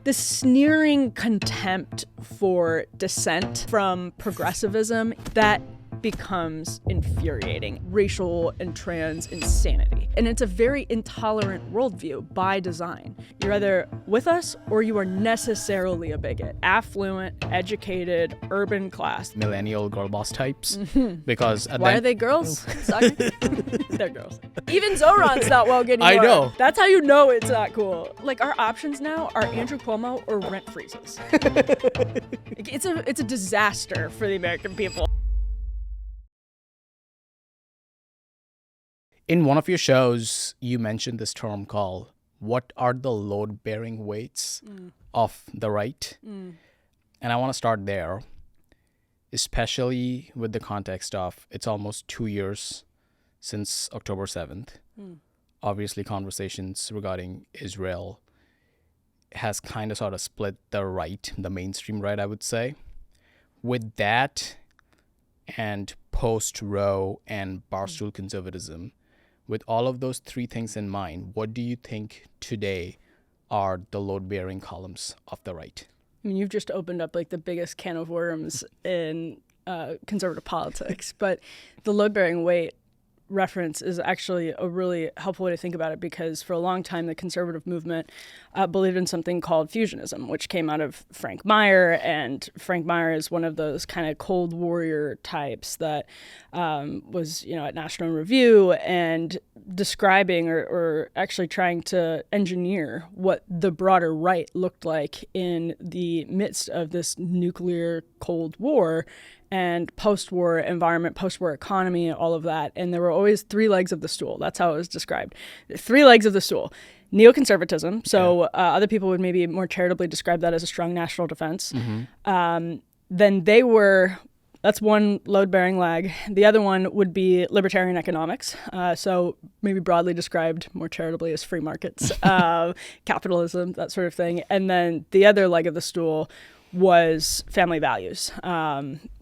this sneering contempt for dissent from progressivism that becomes infuriating. Racial and trans insanity. And it's a very intolerant worldview by design. You're either with us or you are necessarily a bigot. Affluent, educated, urban class. Millennial girl boss types. Because why are they girls? Sagnik? They're girls. Even Zohran's not woke anymore. I know. That's how you know it's not cool. Like, our options now are Andrew Cuomo or rent freezes. It's a disaster for the American people. In one of your shows, you mentioned this term called, what are the load-bearing weights of the right? And I want to start there, especially with the context of it's almost 2 years since October 7th. Obviously, conversations regarding Israel has kind of sort of split the right, the mainstream right, I would say. With that and post-Roe and Barstool conservatism, with all of those three things in mind, what do you think today are the load-bearing columns of the right? I mean, you've just opened up like the biggest can of worms in conservative politics, but the load-bearing weight reference is actually a really helpful way to think about it, because for a long time the conservative movement believed in something called fusionism, which came out of Frank Meyer, and Frank Meyer is one of those kind of Cold Warrior types that was, at National Review and describing or actually trying to engineer what the broader right looked like in the midst of this nuclear Cold War and post-war environment, post-war economy, all of that. And there were always three legs of the stool. That's how it was described. Three legs of the stool. Neoconservatism. So other people would maybe more charitably describe that as a strong national defense. Then that's one load-bearing leg. The other one would be libertarian economics. So maybe broadly described more charitably as free markets, capitalism, that sort of thing. And then the other leg of the stool was family values.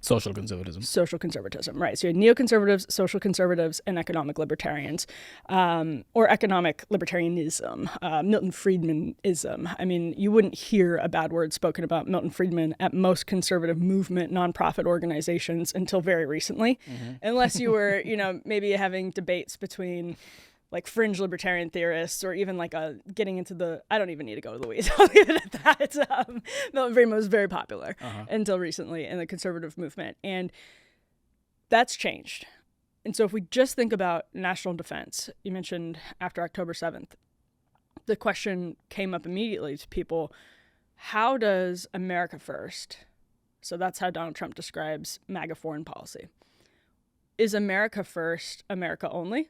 Social conservatism. Social conservatism, right. So you had neoconservatives, social conservatives, and economic libertarians, or economic libertarianism, Milton Friedmanism. I mean, you wouldn't hear a bad word spoken about Milton Friedman at most conservative movement nonprofit organizations until very recently, unless you were, maybe having debates between like fringe libertarian theorists, or even like getting into I don't even need to go to the weeds. I'll leave it at that. Milton Friedman was very popular until recently in the conservative movement. And that's changed. And so if we just think about national defense, you mentioned after October 7th, the question came up immediately to people, how does America first, so that's how Donald Trump describes MAGA foreign policy. Is America first America only?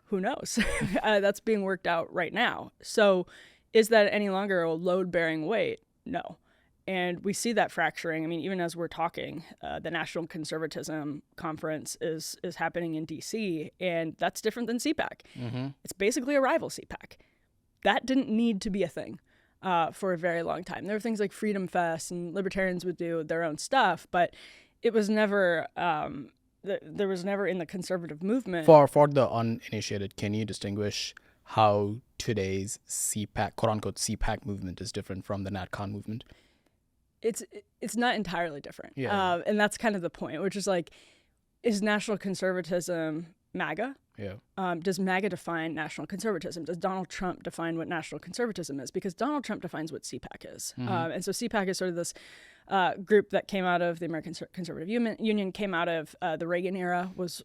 Who knows? That's being worked out right now. So is that any longer a load-bearing weight? No. And we see that fracturing. I mean, even as we're talking, the National Conservatism Conference is happening in D.C., and that's different than CPAC. It's basically a rival CPAC. That didn't need to be a thing for a very long time. There were things like Freedom Fest, and libertarians would do their own stuff, but it was never... there was never in the conservative movement. For the uninitiated, can you distinguish how today's CPAC, quote-unquote CPAC movement is different from the NatCon movement? It's not entirely different. Yeah. And that's kind of the point, which is like, is national conservatism MAGA? Yeah. Does MAGA define national conservatism? Does Donald Trump define what national conservatism is? Because Donald Trump defines what CPAC is. And so CPAC is sort of this group that came out of the American Conservative Union, came out of the Reagan era, was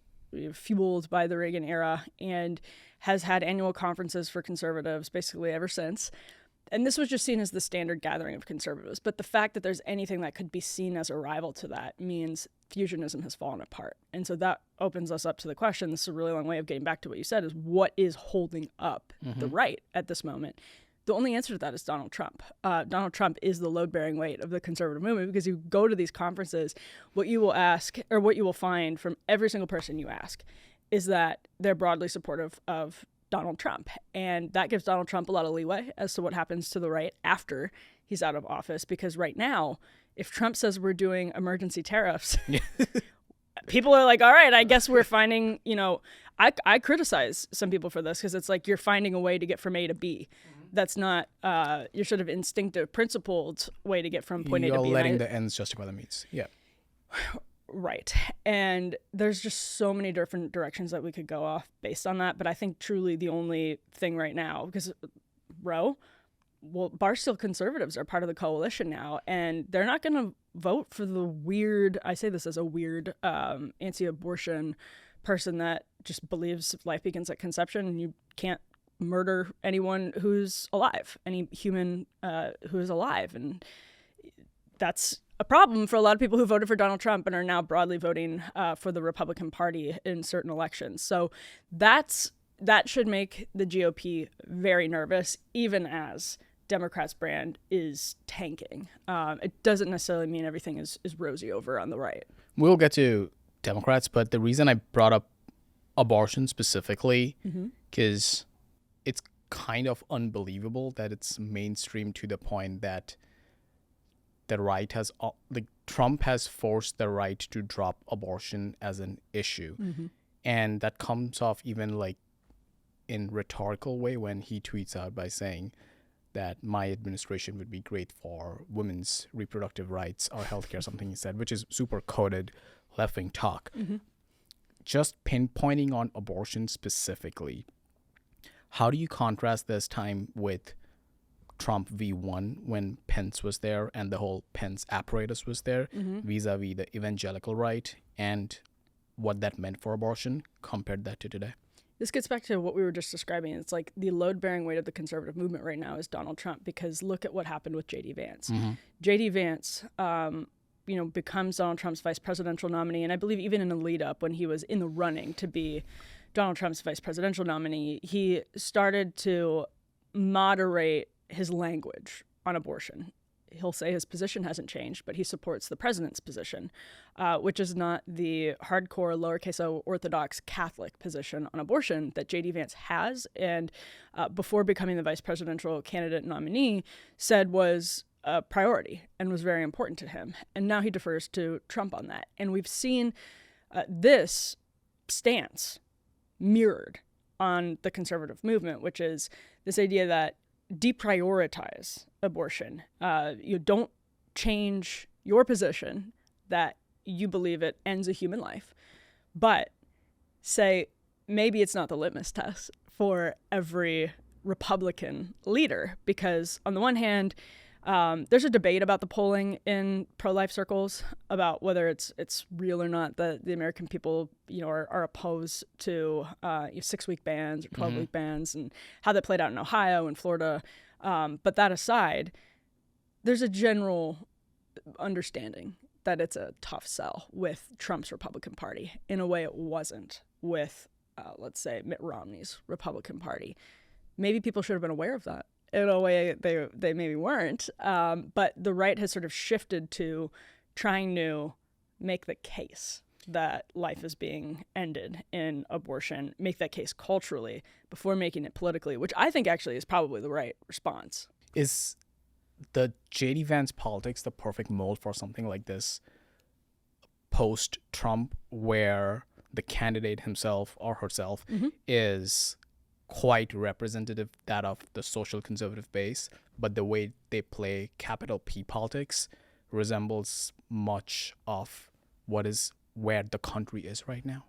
fueled by the Reagan era, and has had annual conferences for conservatives basically ever since. And this was just seen as the standard gathering of conservatives. But the fact that there's anything that could be seen as a rival to that means fusionism has fallen apart. And so that opens us up to the question, this is a really long way of getting back to what you said, is what is holding up the right at this moment? The only answer to that is Donald Trump. Donald Trump is the load-bearing weight of the conservative movement, because you go to these conferences, what you will ask, or what you will find from every single person you ask, is that they're broadly supportive of Donald Trump. And that gives Donald Trump a lot of leeway as to what happens to the right after he's out of office, because right now, if Trump says we're doing emergency tariffs, people are like, all right, I guess we're finding, I criticize some people for this, because it's like you're finding a way to get from A to B. that's not your sort of instinctive, principled way to get from point A to B. You're letting the ends justify the means. Yeah. Right. And there's just so many different directions that we could go off based on that. But I think truly the only thing right now, because Barstool conservatives are part of the coalition now, and they're not going to vote for the weird, I say this as a weird anti-abortion person that just believes life begins at conception and you can't murder anyone who's alive, any human who is alive. And that's a problem for a lot of people who voted for Donald Trump and are now broadly voting for the Republican Party in certain elections. So that should make the GOP very nervous, even as Democrats' brand is tanking. It doesn't necessarily mean everything is rosy over on the right. We'll get to Democrats, but the reason I brought up abortion specifically, because it's kind of unbelievable that it's mainstream to the point that the right has, Trump has forced the right to drop abortion as an issue. And that comes off even like in rhetorical way when he tweets out by saying that my administration would be great for women's reproductive rights or healthcare, something he said, which is super coded left-wing talk. Just pinpointing on abortion specifically, how do you contrast this time with Trump v1 when Pence was there and the whole Pence apparatus was there, vis-a-vis the evangelical right, and what that meant for abortion? Compared that to today. This gets back to what we were just describing. It's like the load-bearing weight of the conservative movement right now is Donald Trump, because look at what happened with J.D. Vance. J.D. Vance, becomes Donald Trump's vice presidential nominee, and I believe even in the lead-up when he was in the running to be Donald Trump's vice presidential nominee, he started to moderate his language on abortion. He'll say his position hasn't changed, but he supports the president's position, which is not the hardcore, lowercase o, orthodox Catholic position on abortion that J.D. Vance has, and before becoming the vice presidential candidate nominee, said was a priority and was very important to him. And now he defers to Trump on that. And we've seen this stance mirrored on the conservative movement, which is this idea that deprioritize abortion. You don't change your position that you believe it ends a human life, but say maybe it's not the litmus test for every Republican leader, because on the one hand, there's a debate about the polling in pro-life circles about whether it's real or not that the American people, are opposed to 6-week bans or 12-week bans, and how that played out in Ohio and Florida. But that aside, there's a general understanding that it's a tough sell with Trump's Republican Party in a way it wasn't with, let's say, Mitt Romney's Republican Party. Maybe people should have been aware of that. In a way, they maybe weren't. But the right has sort of shifted to trying to make the case that life is being ended in abortion, make that case culturally before making it politically, which I think actually is probably the right response. Is the J.D. Vance politics the perfect mold for something like this post-Trump, where the candidate himself or herself is quite representative that of the social conservative base, but the way they play capital P politics resembles much of where the country is right now?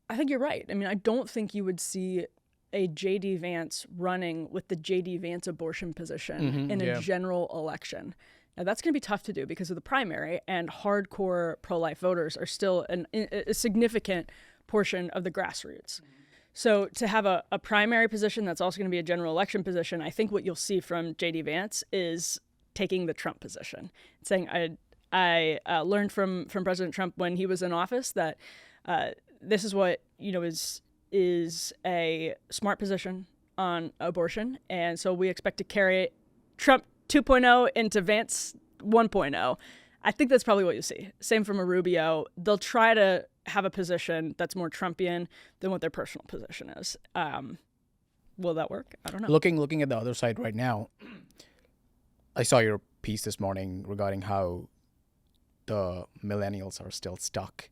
I think you're right. I mean, I don't think you would see a J.D. Vance running with the J.D. Vance abortion position in a general election. Now, that's going to be tough to do because of the primary, and hardcore pro-life voters are still a significant portion of the grassroots. So to have a primary position that's also going to be a general election position, I think what you'll see from J.D. Vance is taking the Trump position, saying, I learned from President Trump when he was in office that this is what is a smart position on abortion, and so we expect to carry Trump 2.0 into Vance 1.0. I think that's probably what you see. Same from a Rubio. They'll try to have a position that's more Trumpian than what their personal position is. Will that work? I don't know. Looking at the other side right now, I saw your piece this morning regarding how the millennials are still stuck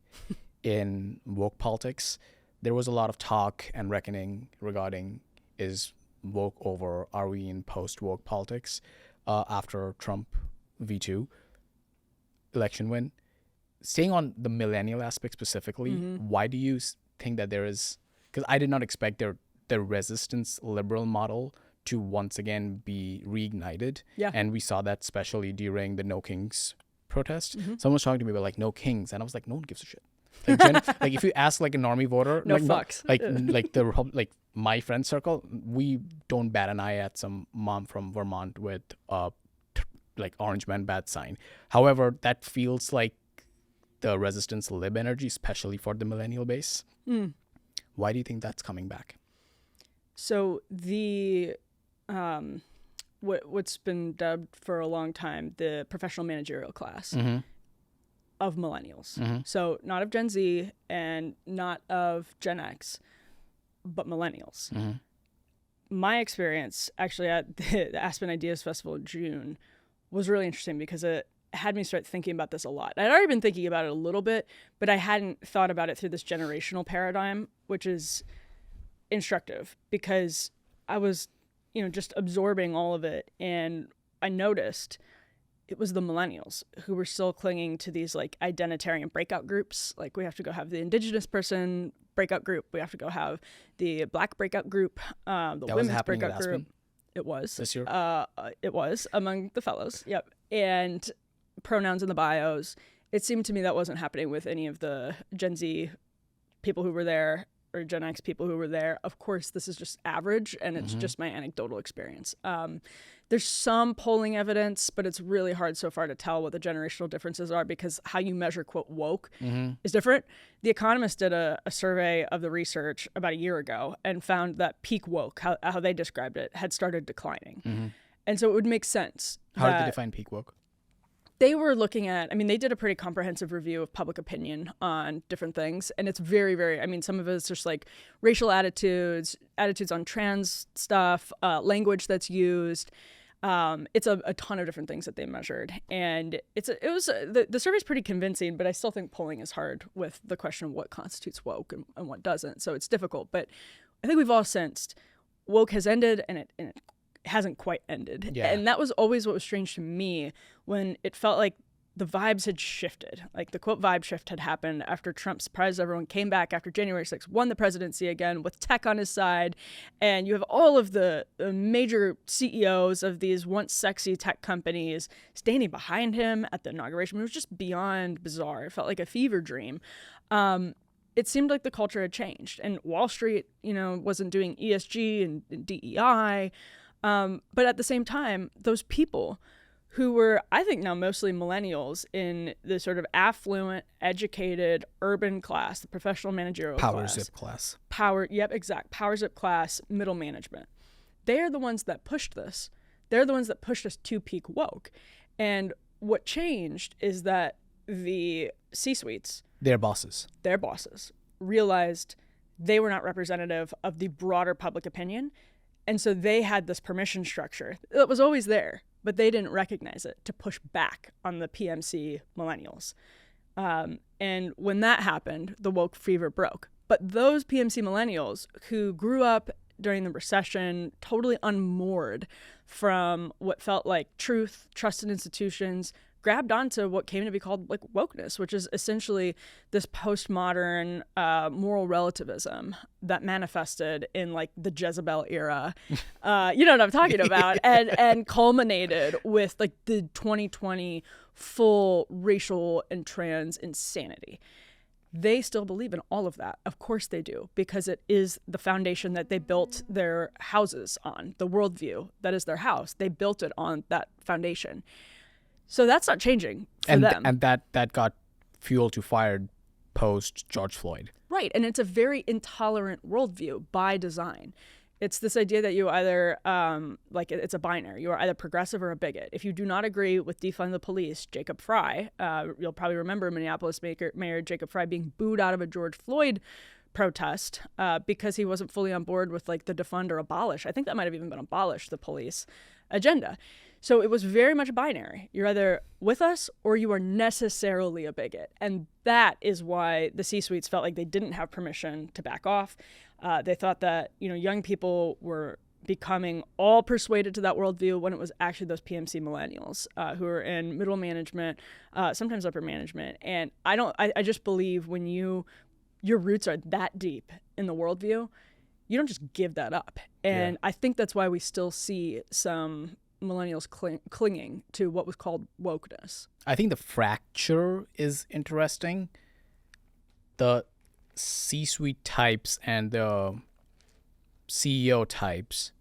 in woke politics. There was a lot of talk and reckoning regarding, is woke over are we in post-woke politics after Trump V2 election win. Staying on the millennial aspect specifically, why do you think that there is, because I did not expect their resistance liberal model to once again be reignited. Yeah. And we saw that especially during the No Kings protest. Someone was talking to me about like no kings, and I was like, no one gives a shit. Like, like if you ask like a normie voter, no like fucks. like my friend circle, we don't bat an eye at some mom from Vermont with like orange man bad sign. However, that feels like the resistance lib energy, especially for the millennial base. Why do you think that's coming back? So the what's been dubbed for a long time the professional managerial class of millennials. So not of Gen Z and not of Gen X, but millennials. My experience actually at the Aspen Ideas Festival in June was really interesting because it had me start thinking about this a lot. I'd already been thinking about it a little bit, but I hadn't thought about it through this generational paradigm, which is instructive because I was, just absorbing all of it. And I noticed it was the millennials who were still clinging to these like identitarian breakout groups. Like we have to go have the indigenous person breakout group. We have to go have the black breakout group, the women's breakout group. It was this year. It was among the fellows. Yep. And pronouns in the bios. It seemed to me that wasn't happening with any of the Gen Z people who were there or Gen X people who were there. Of course, this is just average and it's just my anecdotal experience. There's some polling evidence, but it's really hard so far to tell what the generational differences are because how you measure, quote, woke is different. The Economist did a survey of the research about a year ago and found that peak woke, how they described it, had started declining. And so it would make sense. How did they define peak woke? They were looking at, they did a pretty comprehensive review of public opinion on different things. And it's very, very, some of it is just like racial attitudes on trans stuff, language that's used. It's a ton of different things that they measured. And the survey's pretty convincing, but I still think polling is hard with the question of what constitutes woke and what doesn't. So it's difficult. But I think we've all sensed woke has ended and it hasn't quite ended. Yeah. And that was always what was strange to me when it felt like the vibes had shifted. Like the quote vibe shift had happened after Trump surprised everyone, came back after January 6th, won the presidency again with tech on his side. And you have all of the major CEOs of these once sexy tech companies standing behind him at the inauguration. It was just beyond bizarre. It felt like a fever dream. It seemed like the culture had changed and Wall Street, wasn't doing ESG and DEI. But at the same time, those people who were, I think now mostly millennials in the sort of affluent, educated, urban class, the professional managerial Power zip class. Power zip class, middle management. They are the ones that pushed this. They're the ones that pushed us to peak woke. And what changed is that the C-suites, their bosses, realized they were not representative of the broader public opinion. And so they had this permission structure that was always there, but they didn't recognize it to push back on the PMC millennials. And when that happened, the woke fever broke. But those PMC millennials who grew up during the recession, totally unmoored from what felt like truth, trusted institutions, grabbed onto what came to be called like wokeness, which is essentially this postmodern moral relativism that manifested in like the Jezebel era. You know what I'm talking about? and culminated with like the 2020 full racial and trans insanity. They still believe in all of that. Of course they do, because it is the foundation that they built their houses on, the worldview that is their house. They built it on that foundation. So that's not changing for them. And that got fuel to fire post George Floyd. Right. And it's a very intolerant worldview by design. It's this idea that you either, it's a binary. You are either progressive or a bigot. If you do not agree with defund the police, Jacob Frey, you'll probably remember Minneapolis Mayor Jacob Frey being booed out of a George Floyd protest because he wasn't fully on board with like the defund or abolish. I think that might have even been abolish the police agenda. So it was very much binary. You're either with us or you are necessarily a bigot. And that is why the C-suites felt like they didn't have permission to back off. They thought that, young people were becoming all persuaded to that worldview when it was actually those PMC millennials who are in middle management, sometimes upper management. And I just believe when your roots are that deep in the worldview, you don't just give that up. And I think that's why we still see some millennials clinging to what was called wokeness. I think the fracture is interesting. The C-suite types and the CEO types,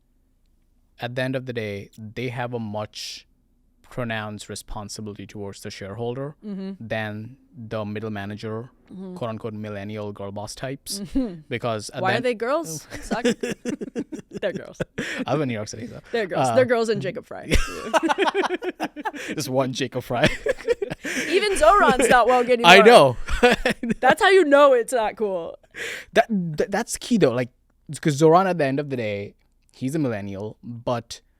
at the end of the day, they have a much pronounced responsibility towards the shareholder than the middle manager, quote unquote millennial girl boss types. Because why are they girls? They're girls. I'm in New York City, so they're girls. They're girls and Jacob Fry. Just one Jacob Fry. Even Zohran's not woke anymore. I know. That's how you know it's not cool. That's key though. Like, because Zohran, at the end of the day, he's a millennial,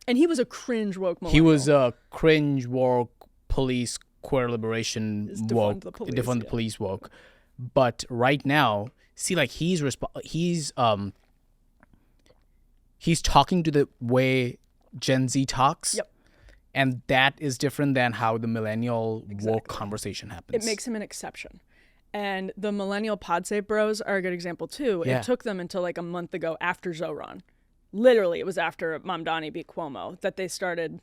and he was a cringe woke millennial. He was a cringe woke police queer liberation woke, defund the police woke. But right now, see, like he's talking to the way Gen Z talks. Yep. And that is different than how the millennial woke conversation happens. It makes him an exception. And the millennial pod save bros are a good example too. Yeah. It took them until like a month ago after Zohran. Literally, it was after Mamdani beat Cuomo that they started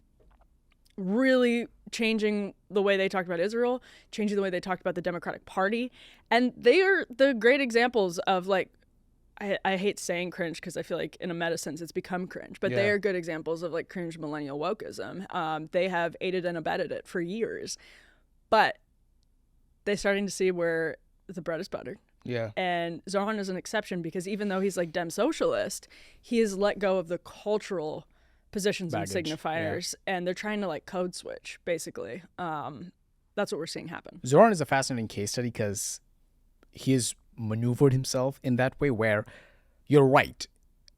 really changing the way they talked about Israel, changing the way they talked about the Democratic Party. And they are the great examples of like, I hate saying cringe because I feel like in a meta sense it's become cringe, but they are good examples of like cringe millennial wokeism. They have aided and abetted it for years, but they're starting to see where the bread is buttered. Yeah. And Zohran is an exception because even though he's like Dem socialist, he has let go of the cultural positions and signifiers, and they're trying to like code switch basically. That's what we're seeing happen. Zohran is a fascinating case study because he has maneuvered himself in that way where you're right.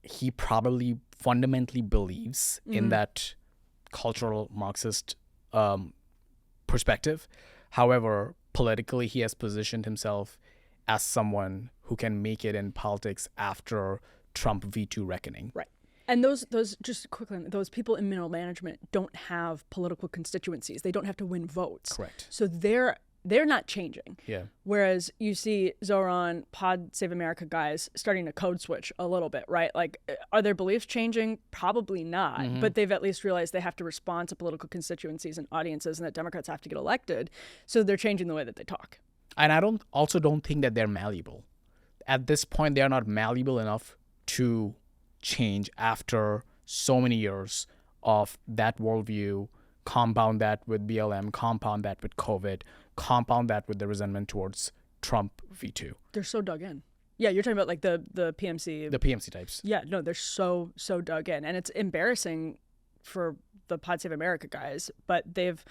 He probably fundamentally believes in that cultural Marxist perspective. However, politically, he has positioned himself as someone who can make it in politics after Trump V2 reckoning. Right. And those just quickly, those people in middle management don't have political constituencies. They don't have to win votes. Correct. So they're not changing. Yeah. Whereas you see Zohran, Pod Save America guys starting to code switch a little bit, right? Like, are their beliefs changing? Probably not. But they've at least realized they have to respond to political constituencies and audiences, and that Democrats have to get elected. So they're changing the way that they talk. And I don't think that they're malleable. At this point, they are not malleable enough to change after so many years of that worldview. Compound that with BLM, compound that with COVID, compound that with the resentment towards Trump V2. They're so dug in. Yeah, you're talking about like the PMC. The PMC types. Yeah, no, they're so dug in. And it's embarrassing for the Pod Save America guys, but they've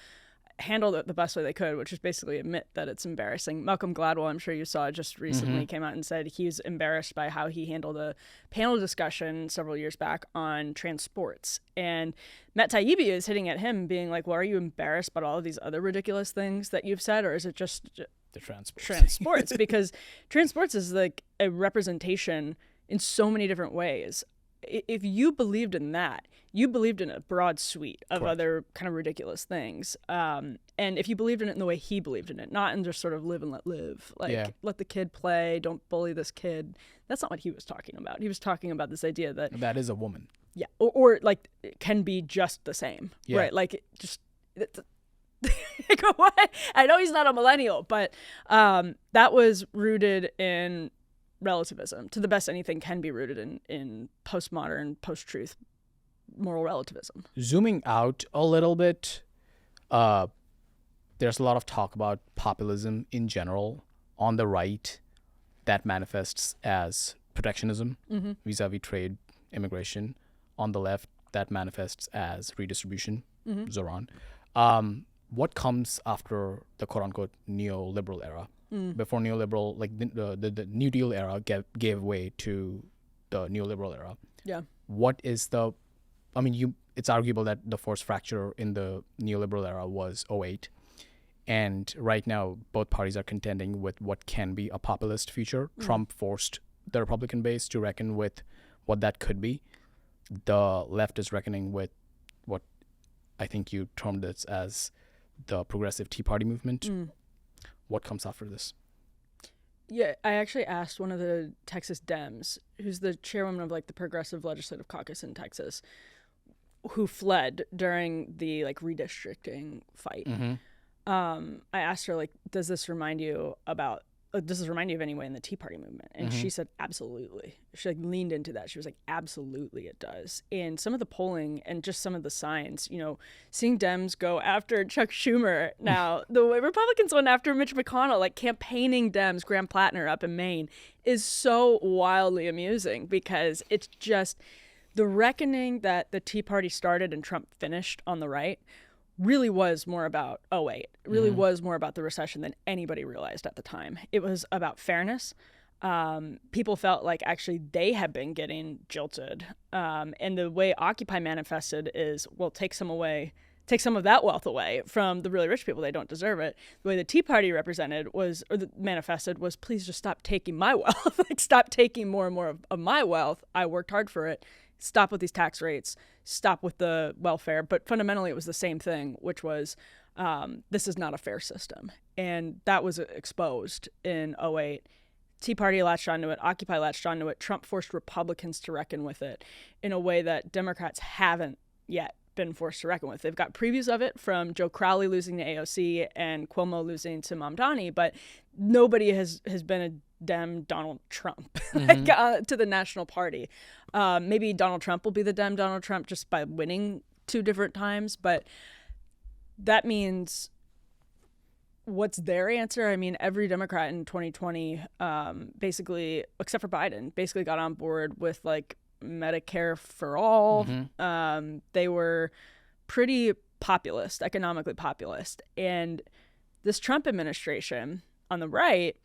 handled it the best way they could, which is basically admit that it's embarrassing. Malcolm Gladwell, I'm sure you saw just recently, came out and said he's embarrassed by how he handled a panel discussion several years back on transports. And Matt Taibbi is hitting at him being like, well, are you embarrassed about all of these other ridiculous things that you've said, or is it just the transports? Because transports is like a representation in so many different ways. If you believed in that, you believed in a broad suite of other kind of ridiculous things. And if you believed in it in the way he believed in it, not in just sort of live and let live, like let the kid play, don't bully this kid. That's not what he was talking about. He was talking about this idea that is a woman. Yeah. Or like it can be just the same, right? Like just what? I know he's not a millennial, but that was rooted in relativism, to the best anything can be rooted in postmodern, post-truth moral relativism. Zooming out a little bit, there's a lot of talk about populism in general on the right that manifests as protectionism vis-a-vis trade, immigration. On the left, that manifests as redistribution, Zohran. What comes after the quote-unquote neoliberal era? Before neoliberal, like the New Deal era gave way to the neoliberal era. Yeah. What is it's arguable that the forced fracture in the neoliberal era was 2008. And right now, both parties are contending with what can be a populist future. Trump forced the Republican base to reckon with what that could be. the left is reckoning with what I think you termed it as the progressive Tea Party movement. What comes after this? Yeah, I actually asked one of the Texas Dems, who's the chairwoman of like the Progressive Legislative Caucus in Texas, who fled during the like redistricting fight. I asked her, like, does this remind you of any way in the Tea Party movement? And she said, absolutely. She like leaned into that. She was like, absolutely it does. And some of the polling and just some of the signs, you know, seeing Dems go after Chuck Schumer now, the way Republicans went after Mitch McConnell, like campaigning Dems, Graham Plattner up in Maine, is so wildly amusing because it's just the reckoning that the Tea Party started and Trump finished on the right really was more about 08. It really was more about the recession than anybody realized at the time. It was about fairness. People felt like actually they had been getting jilted. And the way Occupy manifested is, well, take some of that wealth away from the really rich people. They don't deserve it. The way the Tea Party manifested was, please just stop taking my wealth. Like, stop taking more and more of my wealth. I worked hard for it. Stop with these tax rates. Stop with the welfare. But fundamentally, it was the same thing, which was this is not a fair system. And that was exposed in 08. Tea Party latched onto it. Occupy latched onto it. Trump forced Republicans to reckon with it in a way that Democrats haven't yet been forced to reckon with. They've got previews of it from Joe Crowley losing to AOC and Cuomo losing to Mamdani, but nobody has been a Dem Donald Trump to the national party. Maybe Donald Trump will be the Dem Donald Trump just by winning 2 different times, but that means what's their answer? I mean, every Democrat in 2020, basically, except for Biden, basically got on board with like Medicare for all. They were pretty populist, economically populist. And this Trump administration on the right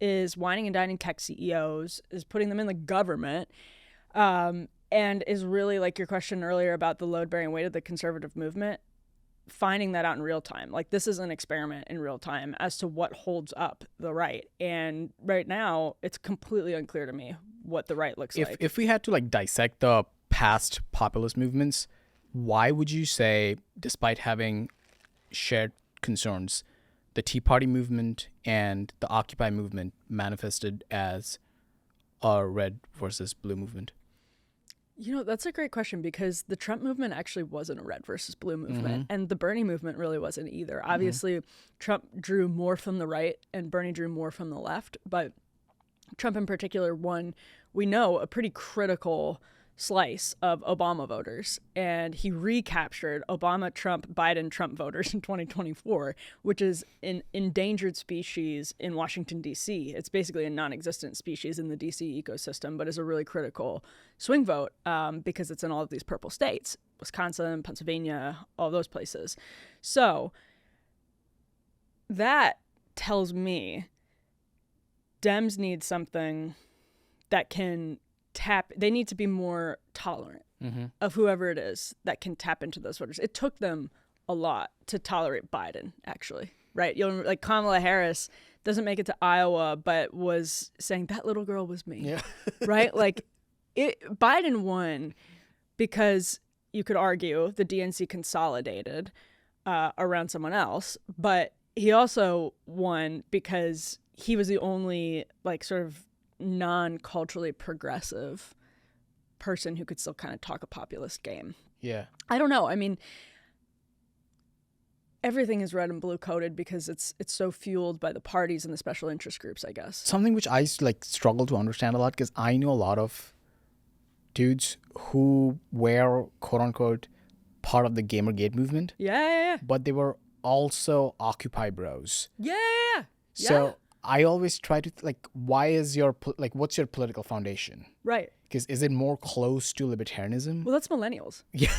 is whining and dining tech CEOs, is putting them in the government, and is really, like your question earlier about the load-bearing weight of the conservative movement, finding that out in real time. Like, this is an experiment in real time as to what holds up the right. And right now, it's completely unclear to me what the right looks like. If we had to like dissect the past populist movements, why would you say, despite having shared concerns, the Tea Party movement and the Occupy movement manifested as a red versus blue movement? You know, that's a great question, because the Trump movement actually wasn't a red versus blue movement, and the Bernie movement really wasn't either. Obviously, Trump drew more from the right and Bernie drew more from the left, but Trump in particular won, we know, a pretty critical slice of Obama voters, and he recaptured Obama, Trump, Biden, Trump voters in 2024, which is an endangered species in Washington, D.C. It's basically a non-existent species in the D.C. ecosystem, but is a really critical swing vote because it's in all of these purple states, Wisconsin, Pennsylvania, all those places. So that tells me Dems need something that can they need to be more tolerant of whoever it is that can tap into those voters. It took them a lot to tolerate Biden, actually, right? You know, like Kamala Harris doesn't make it to Iowa, but was saying that little girl was me, right? Like Biden won because you could argue the DNC consolidated around someone else, but he also won because he was the only like sort of non-culturally progressive person who could still kind of talk a populist game. Yeah. I don't know. I mean, everything is red and blue coded because it's so fueled by the parties and the special interest groups, I guess. Something which I like struggle to understand a lot, because I know a lot of dudes who were quote unquote part of the Gamergate movement. Yeah. But they were also Occupy bros. Yeah. So I always try to like, what's your political foundation? Right. Because is it more close to libertarianism? Well, that's millennials. Yeah.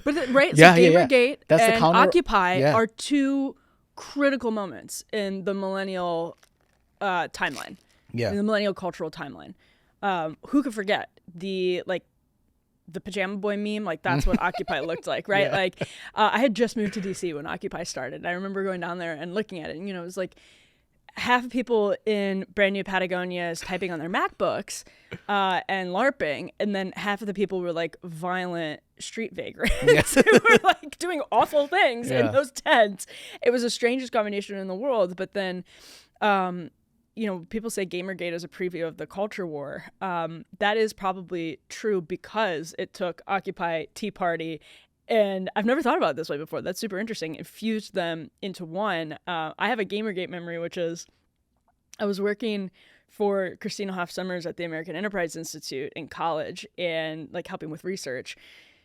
But right, so Gamergate and Occupy Yeah. are 2 critical moments in the millennial timeline. Yeah. In the millennial cultural timeline. Who could forget the pajama boy meme? Like, that's what Occupy looked like, right? Yeah. Like, I had just moved to DC when Occupy started. I remember going down there and looking at it, and, you know, it was like, half of people in brand new Patagonias typing on their MacBooks and LARPing, and then half of the people were like violent street vagrants who were like doing awful things in those tents. It was the strangest combination in the world. But then, people say Gamergate is a preview of the culture war. That is probably true because it took Occupy, Tea Party, and I've never thought about it this way before. That's super interesting. It fused them into one. I have a Gamergate memory, which is I was working for Christina Hoff Sommers at the American Enterprise Institute in college and like helping with research.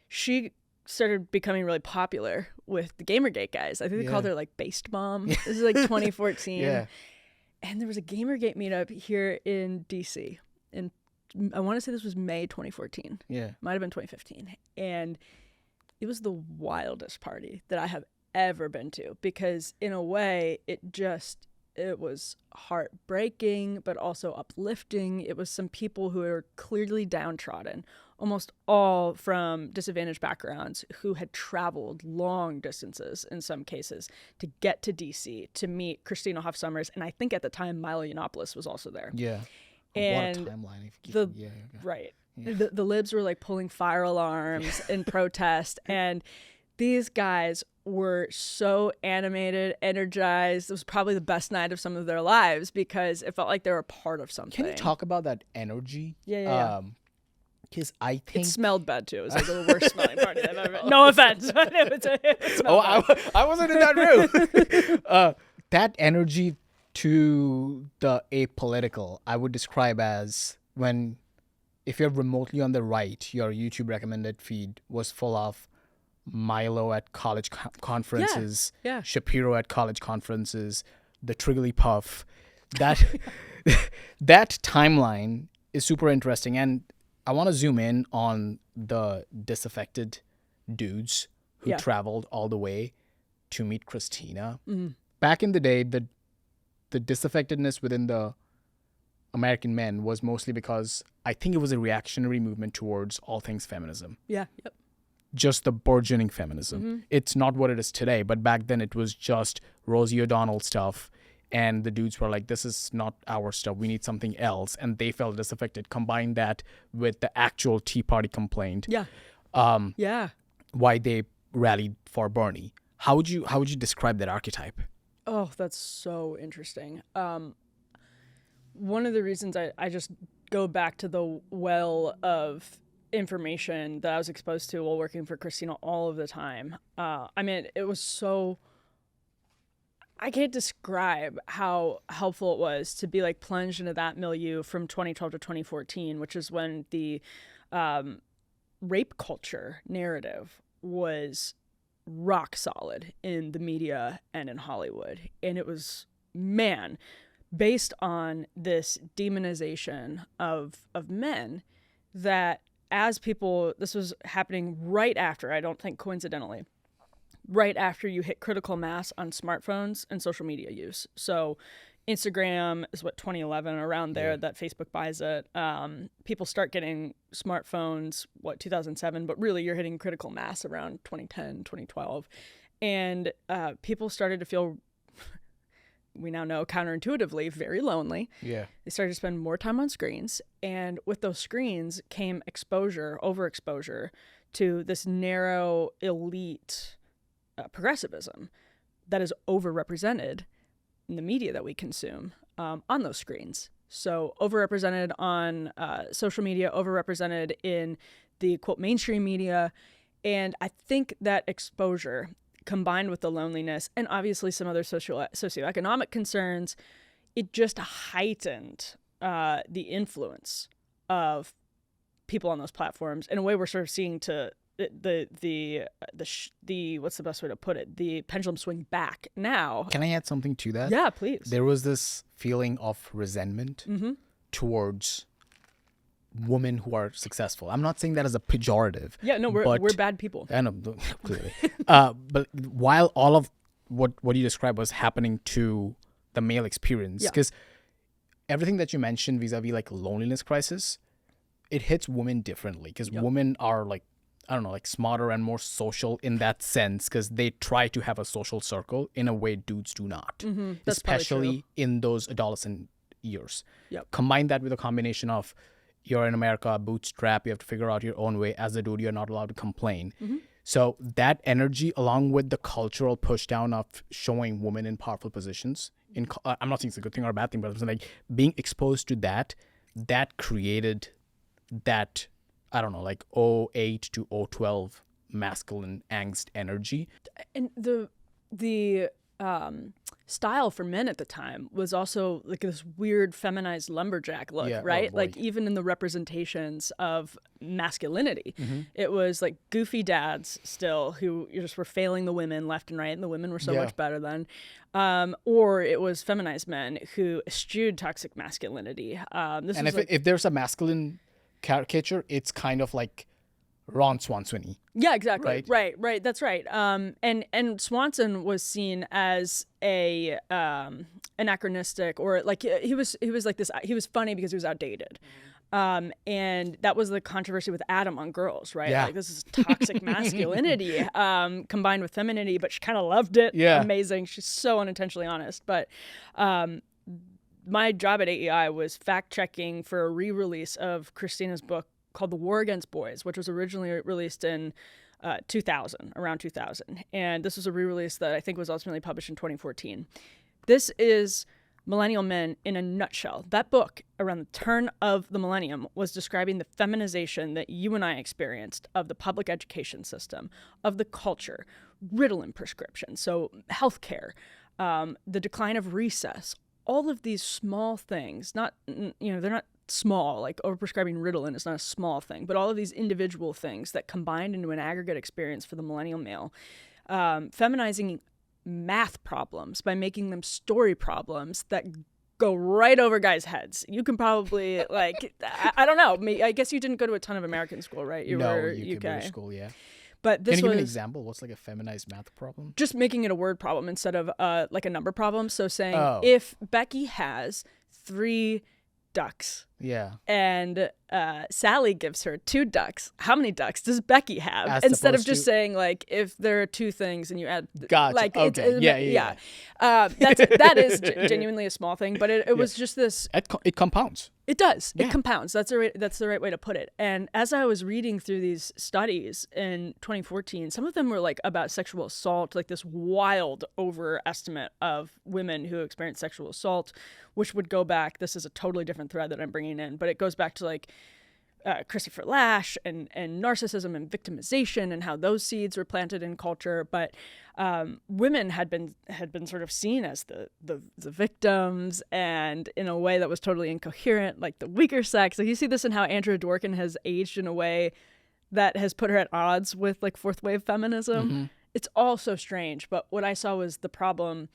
She started becoming really popular with the Gamergate guys. I think they called her like Based Mom. This is like 2014. And there was a Gamergate meetup here in DC. And I want to say this was May 2014. Yeah. Might have been 2015. And it was the wildest party that I have ever been to because in a way it was heartbreaking but also uplifting. It was some people who are clearly downtrodden, almost all from disadvantaged backgrounds, who had traveled long distances in some cases to get to DC to meet Christina Hoff Sommers, and I think at the time Milo Yiannopoulos was also there. Yeah. And what a timeline. Right. Yeah. The libs were like pulling fire alarms in protest, and these guys were so animated, energized. It was probably the best night of some of their lives because it felt like they were a part of something. Can you talk about that energy? Yeah. Because I think it smelled bad too. It was like the worst smelling party I've ever been. No offense, but it smelled bad. I wasn't in that room. That energy to the apolitical, I would describe as if you're remotely on the right, your YouTube recommended feed was full of Milo at college conferences, Shapiro at college conferences, the Triggly Puff. That timeline is super interesting, and I want to zoom in on the disaffected dudes who traveled all the way to meet Christina. Back in the day, the disaffectedness within the American men was mostly because I think it was a reactionary movement towards all things feminism. Yeah. Yep. Just the burgeoning feminism. It's not what it is today, but back then it was just Rosie O'Donnell stuff, and the dudes were like, this is not our stuff, we need something else, and they felt disaffected. Combine that with the actual Tea Party complaint. Why they rallied for Bernie. How would you describe that archetype? Oh, that's so interesting. One of the reasons I just go back to the well of information that I was exposed to while working for Christina all of the time. It was so... I can't describe how helpful it was to be like plunged into that milieu from 2012 to 2014, which is when the rape culture narrative was rock solid in the media and in Hollywood. And it was, based on this demonization of men that as people, this was happening right after, I don't think coincidentally, right after you hit critical mass on smartphones and social media use. So Instagram is 2011, around there, that Facebook buys it. People start getting smartphones, 2007, but really you're hitting critical mass around 2010, 2012. And people started to feel, we now know counterintuitively, very lonely. Yeah. They started to spend more time on screens. And with those screens came overexposure to this narrow elite progressivism that is overrepresented in the media that we consume on those screens. So overrepresented on social media, overrepresented in the quote mainstream media. And I think that exposure combined with the loneliness and obviously some other socioeconomic concerns, it just heightened the influence of people on those platforms in a way we're sort of seeing to the what's the best way to put it? The pendulum swing back now. Can I add something to that? Yeah, please. There was this feeling of resentment towards women who are successful. I'm not saying that as a pejorative. Yeah, no, we're bad people. I know, clearly. But while all of what you described was happening to the male experience, because everything that you mentioned vis-a-vis like loneliness crisis, it hits women differently because women are like, I don't know, like smarter and more social in that sense, because they try to have a social circle in a way dudes do not, That's especially in those adolescent years. Yep. Combine that with a combination of you're in America, bootstrap, you have to figure out your own way. As a dude, you're not allowed to complain. So that energy, along with the cultural push down of showing women in powerful positions, I'm not saying it's a good thing or a bad thing, but I'm saying like being exposed to that created that, I don't know, like 08 to 012 masculine angst energy. And the style for men at the time was also like this weird feminized lumberjack look, right? Like even in the representations of masculinity, it was like goofy dads still who just were failing the women left and right, and the women were so much better then. Or it was feminized men who eschewed toxic masculinity. If there's a masculine caricature, it's kind of like Ron Swanson-y. Yeah, exactly. Right. That's right. And Swanson was seen as a anachronistic, or like he was like this. He was funny because he was outdated. And that was the controversy with Adam on Girls, right? Yeah. Like this is toxic masculinity combined with femininity, but she kind of loved it. Yeah. Amazing. She's so unintentionally honest. But my job at AEI was fact checking for a re-release of Christina's book called The War Against Boys, which was originally released in 2000, around 2000. And this was a re-release that I think was ultimately published in 2014. This is millennial men in a nutshell. That book, around the turn of the millennium, was describing the feminization that you and I experienced of the public education system, of the culture, Ritalin prescriptions, so healthcare, the decline of recess, all of these small things, they're not small, like overprescribing Ritalin is not a small thing, but all of these individual things that combined into an aggregate experience for the millennial male, feminizing math problems by making them story problems that go right over guys' heads. You can probably I don't know. I guess you didn't go to a ton of American school, right? You were UK. British school, yeah. But this Can you was give an example? What's like a feminized math problem? just making it a word problem instead of like a number problem. So saying if Becky has 3 ducks. Yeah. And Sally gives her 2 ducks. How many ducks does Becky have? As Instead of opposed just to- saying like if there are 2 things and you add Gotcha. like Okay. Yeah. that is genuinely a small thing, but it was just this. It compounds. It does. Yeah. It compounds. That's the right way to put it. And as I was reading through these studies in 2014, some of them were like about sexual assault, like this wild overestimate of women who experience sexual assault, which would go back. This is a totally different thread that I'm bringing in, but it goes back to like Christopher Lash and narcissism and victimization and how those seeds were planted in culture. But women had been sort of seen as the victims, and in a way that was totally incoherent, like the weaker sex. Like you see this in how Andrea Dworkin has aged in a way that has put her at odds with like fourth wave feminism. It's all so strange. But what I saw was the problem.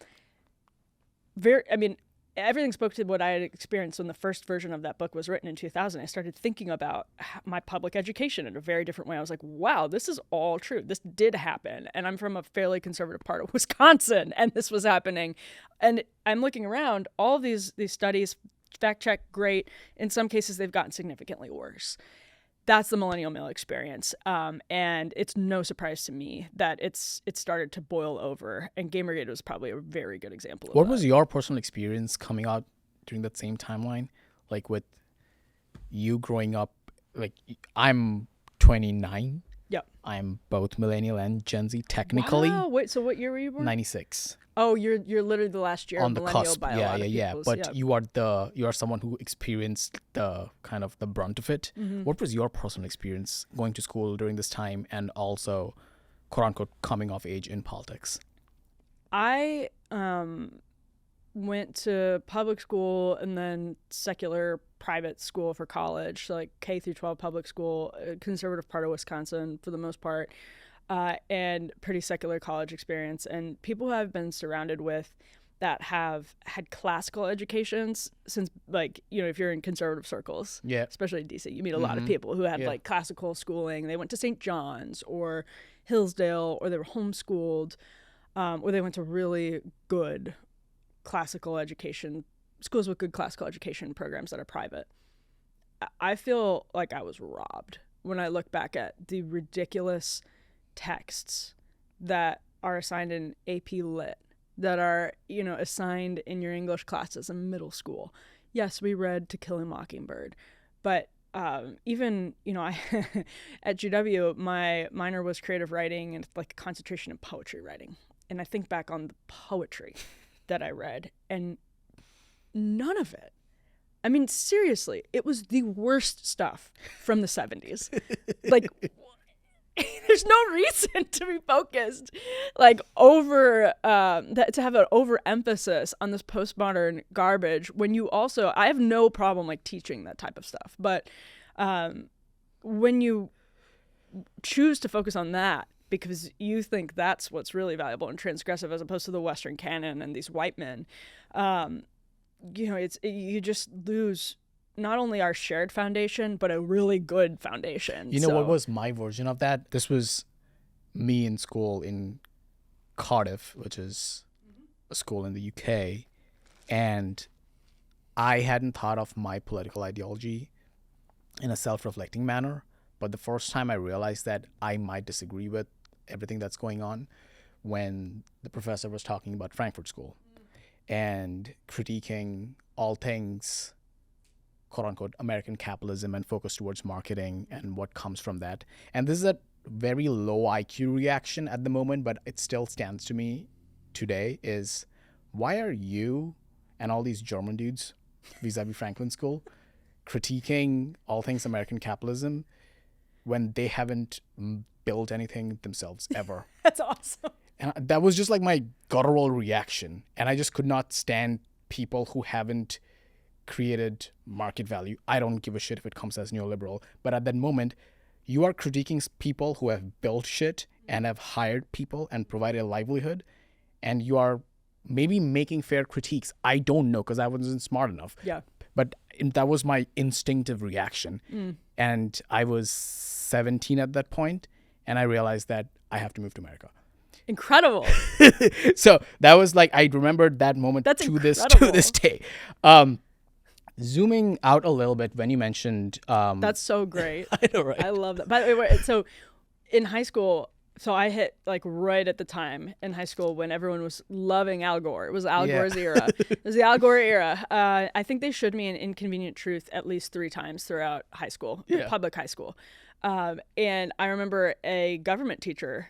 Everything spoke to what I had experienced when the first version of that book was written in 2000. I started thinking about my public education in a very different way. I was like, wow, this is all true. This did happen. And I'm from a fairly conservative part of Wisconsin, and this was happening. And I'm looking around, all of these studies, fact check, great. In some cases, they've gotten significantly worse. That's the millennial male experience. And it's no surprise to me that it started to boil over. And Gamergate was probably a very good example of What that. was your personal experience coming out during that same timeline? Like with you growing up, like I'm 29. Yep. I'm both millennial and Gen Z technically. Wow. Wait, so what year were you born? 96. Oh, you're literally the last year On of the millennial cusp. by a lot of Yeah. people's- But you are someone who experienced the kind of the brunt of it. What was your personal experience going to school during this time, and also quote unquote coming of age in politics? I went to public school and then secular private school for college, so like K through 12 public school, conservative part of Wisconsin for the most part, and pretty secular college experience. And people who I've been surrounded with that have had classical educations since, like, if you're in conservative circles, especially in DC, you meet a lot of people who had like classical schooling. They went to St. John's or Hillsdale, or they were homeschooled, or they went to really good classical education schools with good classical education programs that are private. I feel like I was robbed when I look back at the ridiculous texts that are assigned in AP Lit, that are, assigned in your English classes in middle school. Yes, we read To Kill a Mockingbird, but even, I at GW, my minor was creative writing and like a concentration in poetry writing. And I think back on the poetry that I read, and none of it. I mean, seriously, it was the worst stuff from the 70s. Like, there's no reason to be focused, like, to have an overemphasis on this postmodern garbage when you also, I have no problem, like, teaching that type of stuff. But when you choose to focus on that because you think that's what's really valuable and transgressive as opposed to the Western canon and these white men, you just lose not only our shared foundation, but a really good foundation. What was my version of that? This was me in school in Cardiff, which is a school in the UK. And I hadn't thought of my political ideology in a self-reflecting manner. But the first time I realized that I might disagree with everything that's going on, when the professor was talking about Frankfurt School and critiquing all things quote-unquote American capitalism and focus towards marketing and what comes from that. And this is a very low IQ reaction at the moment, but it still stands to me today, is why are you and all these German dudes vis-a-vis Franklin School critiquing all things American capitalism when they haven't built anything themselves ever? That's awesome. And that was just like my guttural reaction. And I just could not stand people who haven't created market value. I don't give a shit if it comes as neoliberal. But at that moment, you are critiquing people who have built shit and have hired people and provided a livelihood. And you are maybe making fair critiques. I don't know because I wasn't smart enough. Yeah. But that was my instinctive reaction. And I was 17 at that point, and I realized that I have to move to America. Incredible. So that was like, I remembered that moment to this day. Zooming out a little bit, when you mentioned that's so great. I know, right? I love that. By the way, so in high school, so I hit like right at the time in high school when everyone was loving Al Gore. It was Al Gore's era. It was the Al Gore era. I think they showed me an Inconvenient Truth at least 3 times throughout high school, public high school. And I remember a government teacher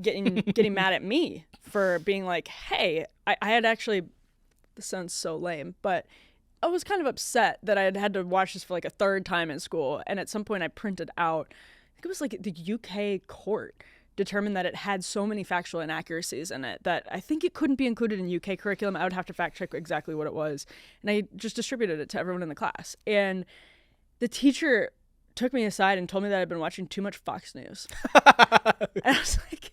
getting mad at me for being like, hey, I had actually, this sounds so lame, but I was kind of upset that I had to watch this for like a 3rd time in school. And at some point I printed out, I think it was like the UK court determined that it had so many factual inaccuracies in it that I think it couldn't be included in UK curriculum. I would have to fact check exactly what it was. And I just distributed it to everyone in the class. And the teacher took me aside and told me that I'd been watching too much Fox News. And I was like,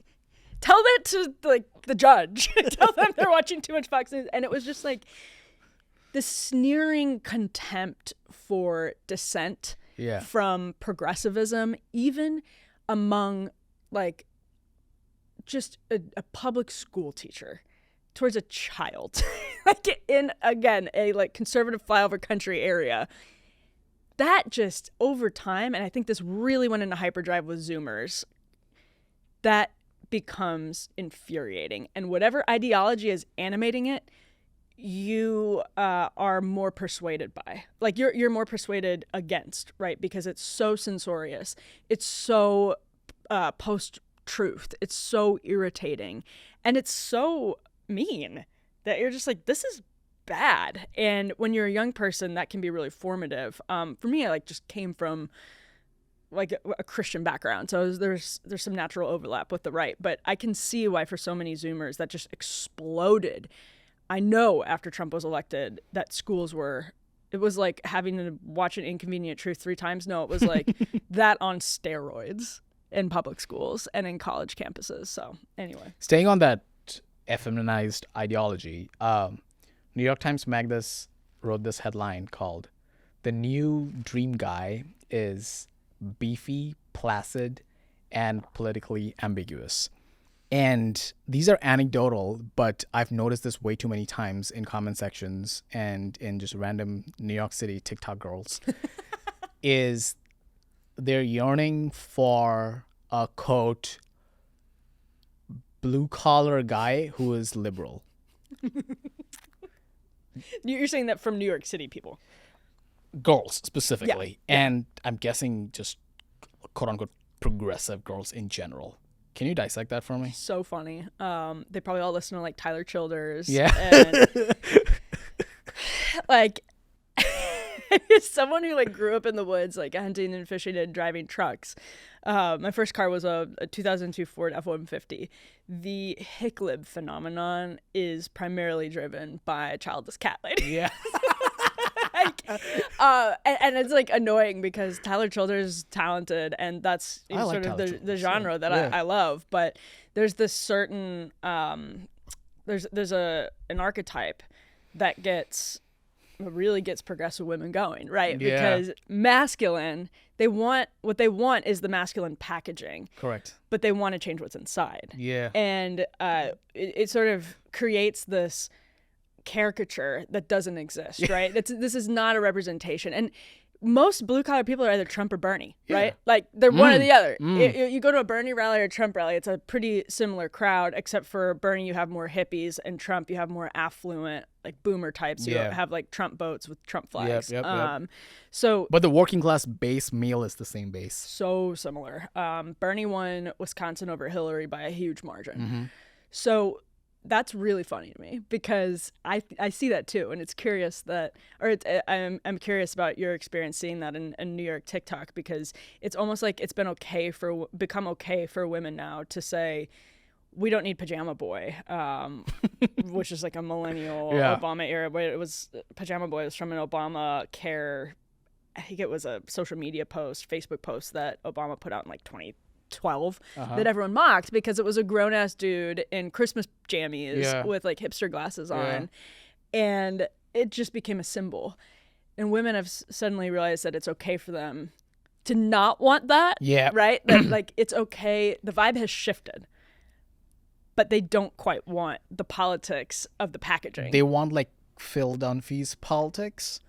tell that to like the judge. Tell them they're watching too much Fox News. And it was just like this sneering contempt for dissent from progressivism, even among like just a public school teacher towards a child, like in, again, a like conservative flyover country area. That just over time, and I think this really went into hyperdrive with Zoomers, that becomes infuriating. And whatever ideology is animating it, you are more persuaded by. Like you're more persuaded against, right? Because it's so censorious. It's so post-truth. It's so irritating. And it's so mean that you're just like, this is bad. And when you're a young person, that can be really formative. For me, I like just came from like a Christian background, so there's some natural overlap with the right. But I can see why for so many Zoomers that just exploded. I know after Trump was elected that schools were, it was like having to watch an Inconvenient Truth 3 times. No, it was like that on steroids in public schools and in college campuses. So anyway, staying on that effeminized ideology, New York Times Magazine wrote this headline called "The New Dream Guy is Beefy, Placid, and Politically Ambiguous." And these are anecdotal, but I've noticed this way too many times in comment sections and in just random New York City TikTok girls, is they're yearning for a quote blue collar guy who is liberal. You're saying that from New York City people. Girls specifically. Yeah. And I'm guessing just quote unquote progressive girls in general. Can you dissect that for me? So funny. They probably all listen to like Tyler Childers. Yeah. And, like, as someone who like grew up in the woods, like hunting and fishing and driving trucks. My first car was a 2002 Ford F-150. The hicklib phenomenon is primarily driven by a childless cat lady. Yeah. Like, and it's like annoying because Tyler Childers is talented, and that's sort of the genre that I love. But there's this certain there's an archetype that really gets progressive women going, right? Yeah. Because masculine, what they want is the masculine packaging. Correct. But they want to change what's inside. Yeah. And it sort of creates this caricature that doesn't exist, right? This is not a representation. And most blue collar people are either Trump or Bernie, right? Like they're one or the other. You go to a Bernie rally or a Trump rally, it's a pretty similar crowd, except for Bernie you have more hippies, and Trump you have more affluent, like boomer types. You have like Trump boats with Trump flags. Yep. So, but the working class base meal is the same base. So similar. Bernie won Wisconsin over Hillary by a huge margin. Mm-hmm. So that's really funny to me because I see that too, and it's curious I'm curious about your experience seeing that in New York TikTok, because it's almost like it's become okay for women now to say we don't need pajama boy, which is like a millennial Obama era. But it was pajama boy was from an Obama care. I think it was a social media post, Facebook post that Obama put out in like 2012 that everyone mocked because it was a grown-ass dude in Christmas jammies with like hipster glasses on, and it just became a symbol. And women have suddenly realized that it's okay for them to not want that, right? That like it's okay, the vibe has shifted, but they don't quite want the politics of the packaging. They want like Phil Dunphy's politics,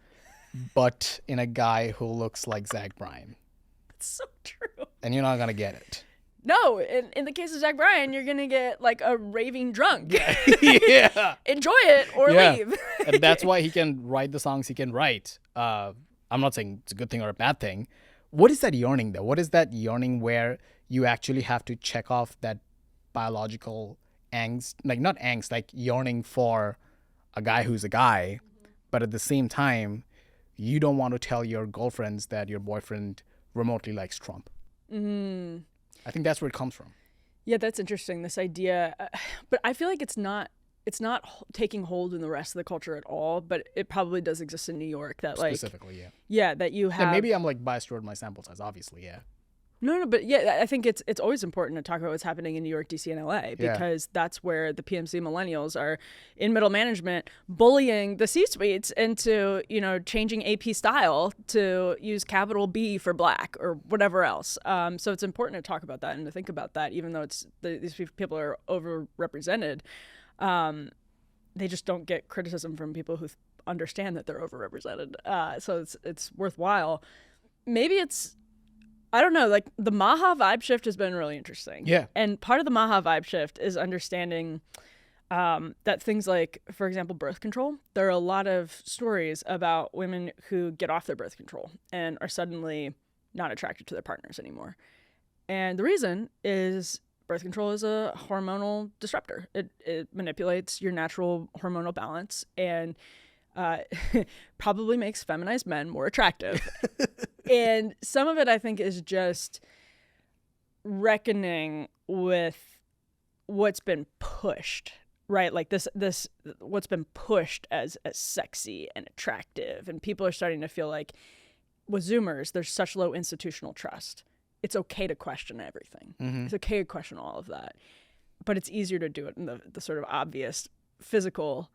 but in a guy who looks like Zach Bryan. That's so true. And you're not going to get it. No, in the case of Zach Bryan, you're going to get like a raving drunk. Yeah. Enjoy it or leave. And that's why he can write the songs he can write. I'm not saying it's a good thing or a bad thing. What is that yearning, though? What is that yearning where you actually have to check off that biological angst? Like, not angst, like yearning for a guy who's a guy. But at the same time, you don't want to tell your girlfriends that your boyfriend remotely likes Trump. I think that's where it comes from. Yeah, that's interesting, this idea. But I feel like it's not taking hold in the rest of the culture at all, but it probably does exist in New York. That like specifically, that you have. And maybe I'm like biased toward my sample size, obviously, No, but yeah, I think it's always important to talk about what's happening in New York, DC, and LA, because that's where the PMC millennials are in middle management bullying the C-suites into, changing AP style to use capital B for black or whatever else. So it's important to talk about that and to think about that, even though these people are overrepresented. They just don't get criticism from people who understand that they're overrepresented. So it's worthwhile. Maybe I don't know, like the Maha vibe shift has been really interesting. Yeah. And part of the Maha vibe shift is understanding that things like, for example, birth control, there are a lot of stories about women who get off their birth control and are suddenly not attracted to their partners anymore. And the reason is birth control is a hormonal disruptor. It manipulates your natural hormonal balance and probably makes feminized men more attractive. And some of it, I think, is just reckoning with what's been pushed, right? Like this what's been pushed as sexy and attractive. And people are starting to feel like with Zoomers, there's such low institutional trust. It's okay to question everything. It's okay to question all of that. But it's easier to do it in the sort of obvious physical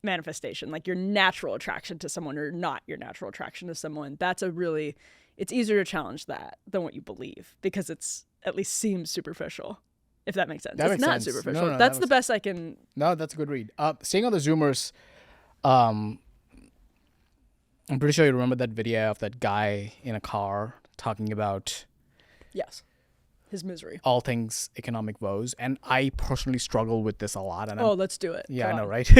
manifestation, like your natural attraction to someone or not your natural attraction to someone. It's easier to challenge that than what you believe, because it's at least seems superficial, if that makes sense. It's not superficial. No, that's the best I can. No, that's a good read. Staying on the Zoomers, I'm pretty sure you remember that video of that guy in a car talking about Yes. His misery. all things economic woes. And I personally struggle with this a lot. And Let's do it. yeah, Go I know, on. right?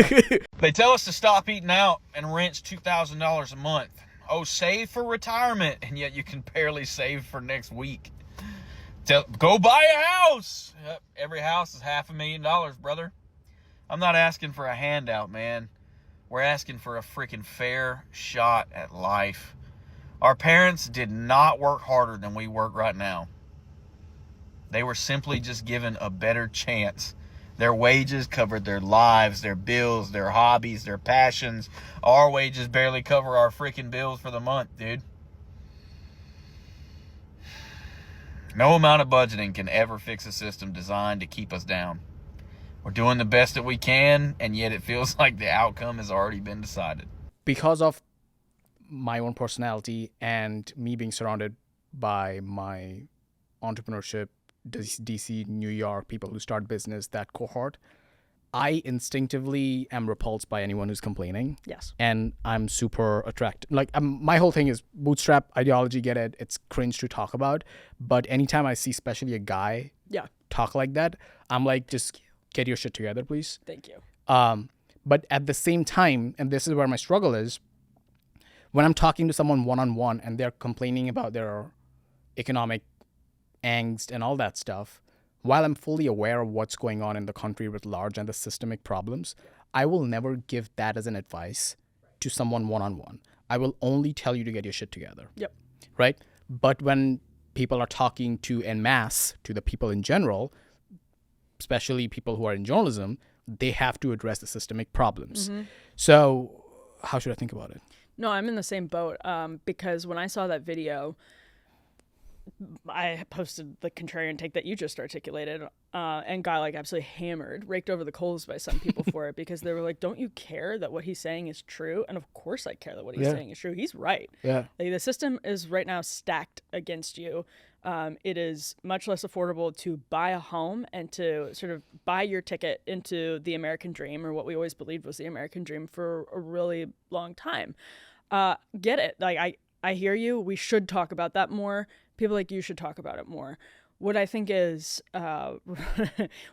They tell us to stop eating out and rent's $2,000 a month. Oh, save for retirement, and yet you can barely save for next week. Go buy a house. Yep, every house is $500,000, brother. I'm not asking for a handout, man. We're asking for a freaking fair shot at life. Our parents did not work harder than we work right now. They were simply just given a better chance. Their wages covered their lives, their bills, their hobbies, their passions. Our wages barely cover our freaking bills for the month, dude. No amount of budgeting can ever fix a system designed to keep us down. We're doing the best that we can, and yet it feels like the outcome has already been decided. Because of my own personality and me being surrounded by my entrepreneurship, DC, New York, people who start business, that cohort, I instinctively am repulsed by anyone who's complaining. Yes. And I'm super attracted. Like, my whole thing is bootstrap ideology, get it? It's cringe to talk about. But anytime I see, especially a guy talk like that, I'm like, just get your shit together, please. Thank you. But at the same time, and this is where my struggle is, when I'm talking to someone one-on-one and they're complaining about their economic angst and all that stuff, while I'm fully aware of what's going on in the country writ large and the systemic problems, I will never give that as an advice to someone one-on-one. I will only tell you to get your shit together. Yep. Right? But when people are talking to en masse, to the people in general, especially people who are in journalism, they have to address the systemic problems. Mm-hmm. So how should I think about it? No, I'm in the same boat because when I saw that video, I posted the contrarian take that you just articulated and got like absolutely hammered, raked over the coals by some people for it because they were like, don't you care that what he's saying is true? And of course I care that what he's saying is true. He's right. Yeah. Like, the system is right now stacked against you. It is much less affordable to buy a home and to sort of buy your ticket into the American dream, or what we always believed was the American dream, for a really long time. Get it. Like, I hear you. We should talk about that more. People like you should talk about it more. What I think is, what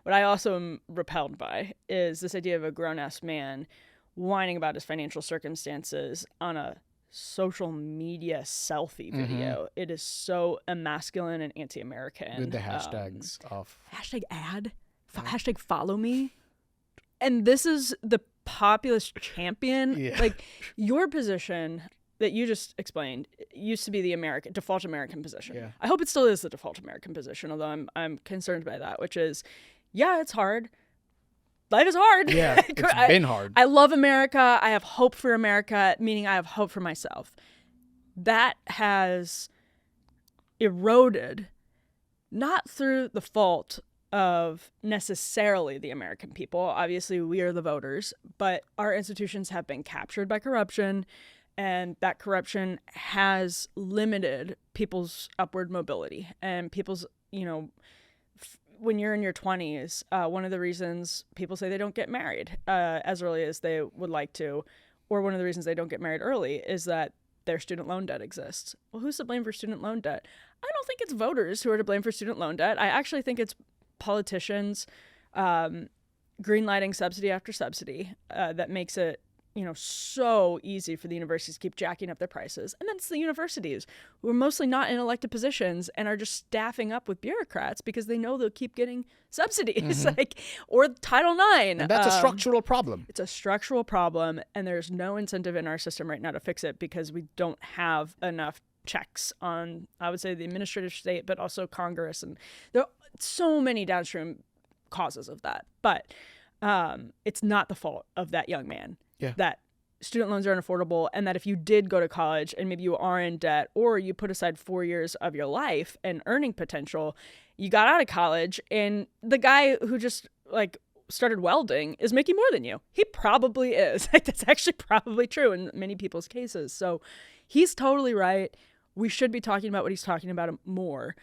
I also am repelled by is this idea of a grown-ass man whining about his financial circumstances on a social media selfie video. Mm-hmm. It is so emasculine and anti-American. With the hashtags of... Hashtag ad, hashtag follow me. And this is the populist champion. Yeah. Like, your position that you just explained used to be the default American position. Yeah. I hope it still is the default American position, although I'm concerned by that, which is, yeah, it's hard. Life is hard. Yeah, it's been hard. I love America. I have hope for America, meaning I have hope for myself. That has eroded, not through the fault of necessarily the American people. Obviously, we are the voters, but our institutions have been captured by corruption. And that corruption has limited people's upward mobility and people's, when you're in your 20s, one of the reasons people say they don't get married as early as they would like to, or one of the reasons they don't get married early, is that their student loan debt exists. Well, who's to blame for student loan debt? I don't think it's voters who are to blame for student loan debt. I actually think it's politicians greenlighting subsidy after subsidy that makes it so easy for the universities to keep jacking up their prices. And then it's the universities who are mostly not in elected positions and are just staffing up with bureaucrats because they know they'll keep getting subsidies, Mm-hmm. or Title IX. And that's a structural problem. It's a structural problem, and there's no incentive in our system right now to fix it because we don't have enough checks on, I would say, the administrative state, but also Congress. And there are so many downstream causes of that. But it's not the fault of that young man. Yeah. That student loans are unaffordable, and that if you did go to college and maybe you are in debt, or you put aside 4 years of your life and earning potential, you got out of college and the guy who just started welding is making more than you. He probably is. That's actually probably true in many people's cases. So he's totally right. We should be talking about what he's talking about more.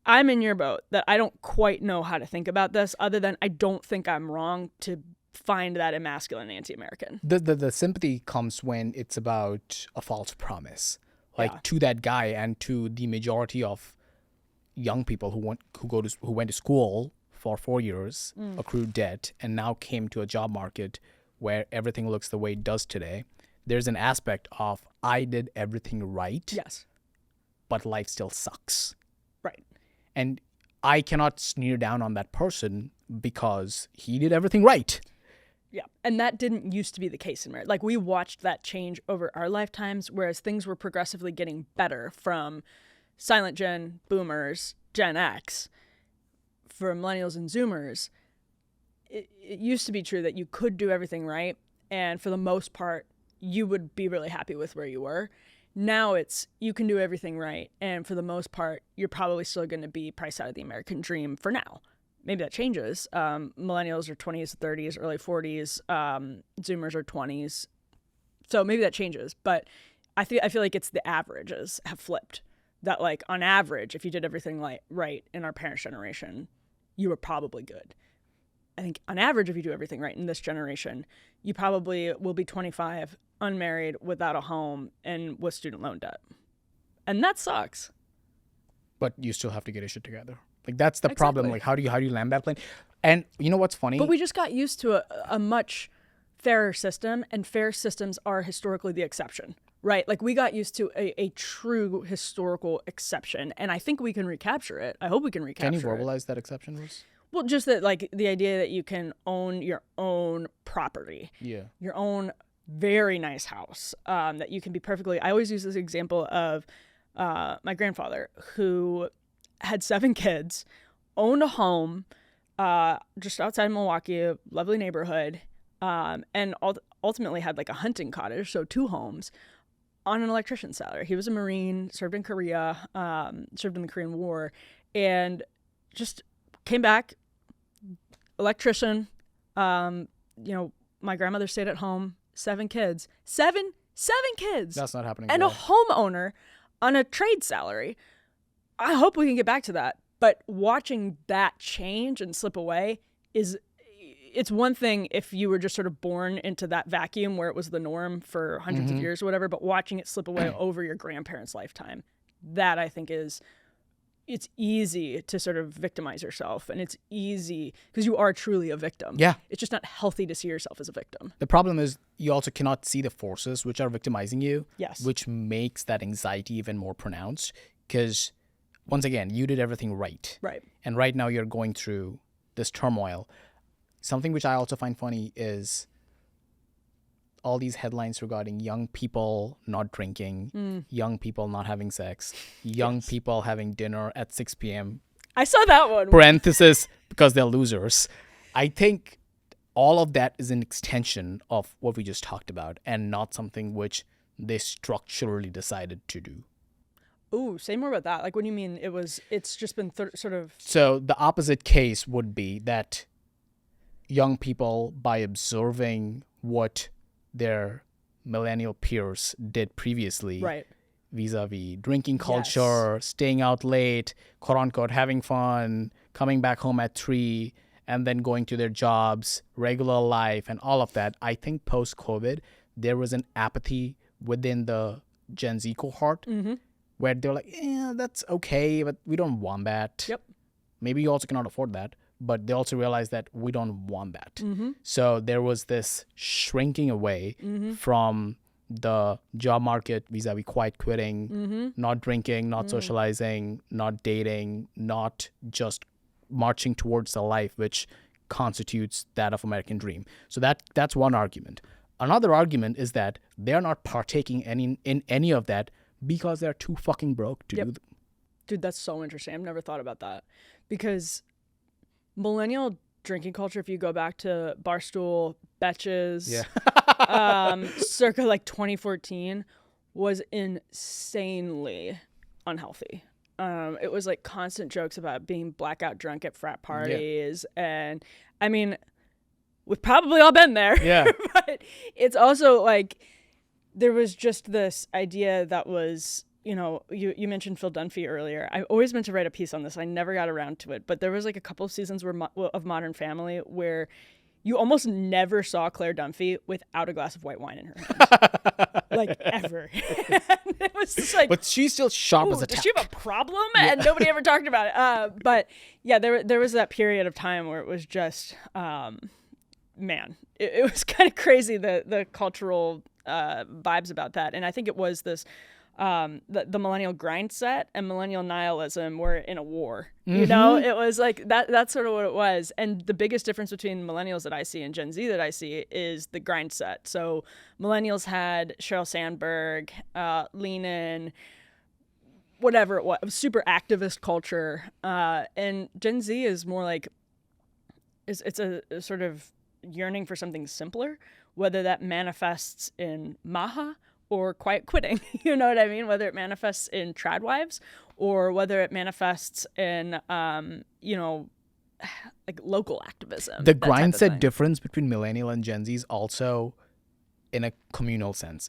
I'm in your boat that I don't quite know how to think about this, other than I don't think I'm wrong to find that emasculine anti-American. The sympathy comes when it's about a false promise. like Yeah. to that guy and to the majority of young people who went to school for 4 years, accrued debt, and now came to a job market where everything looks the way it does today. There's an aspect of I did everything right, Yes. but life still sucks. Right. And I cannot sneer down on that person because he did everything right. Yeah. And that didn't used to be the case in America. Like, we watched that change over our lifetimes, whereas things were progressively getting better from Silent Gen, Boomers, Gen X, for Millennials and Zoomers. It used to be true that you could do everything right, and for the most part, you would be really happy with where you were. Now it's you can do everything right, and for the most part, you're probably still going to be priced out of the American dream for now. Maybe that changes. Millennials are 20s, 30s, early 40s. Zoomers are 20s. So maybe that changes. But I feel like it's the averages have flipped. That, like, on average, if you did everything right in our parents' generation, you were probably good. I think on average, if you do everything right in this generation, you probably will be 25, unmarried, without a home, and with student loan debt. And that sucks. But you still have to get your shit together. Like, that's the problem. Like, how do you land that plane? And you know what's funny? But we just got used to a much fairer system, and fair systems are historically the exception, right? Like, we got used to a true historical exception, and I think we can recapture it. I hope we can recapture it. Can you verbalize that exception, Rose? Well, just that, like, the idea that you can own your own property, your own very nice house, that you can be perfectly. I always use this example of my grandfather, who had 7 kids, owned a home just outside Milwaukee, a lovely neighborhood, and ultimately had like a hunting cottage, so 2 homes, on an electrician's salary. He was a Marine, served in Korea, served in the Korean War, and just came back, electrician. My grandmother stayed at home, 7 kids. Seven kids. That's not happening. And a homeowner on a trade salary. I hope we can get back to that. But watching that change and slip away it's one thing if you were just sort of born into that vacuum where it was the norm for hundreds of years or whatever, but watching it slip away over your grandparents' lifetime, that I think it's easy to sort of victimize yourself, and it's easy because you are truly a victim. Yeah. It's just not healthy to see yourself as a victim. The problem is you also cannot see the forces which are victimizing you. Yes. Which makes that anxiety even more pronounced because, once again, you did everything right. Right. And right now you're going through this turmoil. Something which I also find funny is all these headlines regarding young people not drinking, young people not having sex, young people having dinner at 6 p.m. I saw that one. Parenthesis, because they're losers. I think all of that is an extension of what we just talked about and not something which they structurally decided to do. Ooh, say more about that. Like, what do you mean it's just been sort of... So the opposite case would be that young people, by observing what their millennial peers did previously, Right. vis-a-vis drinking culture, staying out late, quote-unquote, having fun, coming back home at 3, and then going to their jobs, regular life, and all of that. I think post-COVID, there was an apathy within the Gen Z cohort where they're like, yeah, that's okay, but we don't want that. Yep. Maybe you also cannot afford that, but they also realize that we don't want that. So there was this shrinking away from the job market vis-a-vis quiet quitting, not drinking, not socializing, not dating, not just marching towards the life which constitutes that of American dream. So that's one argument. Another argument is that they're not partaking in any of that because they're too fucking broke to do them. Dude, that's so interesting. I've never thought about that. Because millennial drinking culture, if you go back to Barstool, Betches, circa like 2014, was insanely unhealthy. It was like constant jokes about being blackout drunk at frat parties. And I mean, we've probably all been there. Yeah. But it's also like there was just this idea that was, you mentioned Phil Dunphy earlier. I always meant to write a piece on this. I never got around to it. But there was like a couple of seasons of Modern Family where you almost never saw Claire Dunphy without a glass of white wine in her hands. like ever. It was just like, But she's still sharp as a does tack. she have a problem? And nobody ever talked about it. But yeah, there was that period of time where it was just, man, it was kind of crazy, the cultural vibes about that. And I think it was this, the millennial grind set and millennial nihilism were in a war. You know, it was like that's sort of what it was. And the biggest difference between millennials that I see and Gen Z that I see is the grind set. So millennials had Sheryl Sandberg, Lean In, whatever it was, super activist culture. And Gen Z is more like, it's a sort of yearning for something simpler, whether that manifests in Maha or quiet quitting. You know what I mean? Whether it manifests in trad wives or whether it manifests in, you know, like local activism. The grind set difference between millennial and Gen Z is also in a communal sense.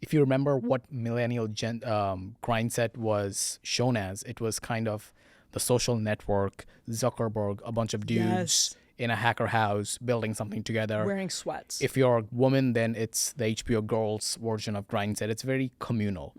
If you remember what millennial grind set was shown as, it was kind of the social network, Zuckerberg, a bunch of dudes in a hacker house building something together. Wearing sweats. If you're a woman, then it's the HBO Girls version of grind set. It's very communal.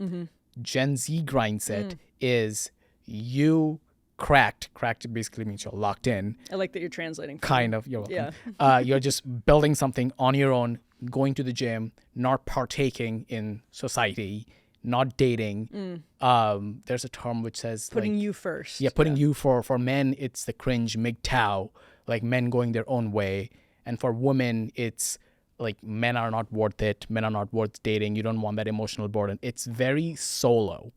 Gen Z grind set is you cracked. Cracked basically means you're locked in. I like that you're translating. Kind of. You're welcome. You're just building something on your own, going to the gym, not partaking in society, not dating. There's a term which says putting like, you first. Yeah, putting you for men, it's the cringe MGTOW, like men going their own way. And for women, it's like men are not worth it. Men are not worth dating. You don't want that emotional burden. It's very solo,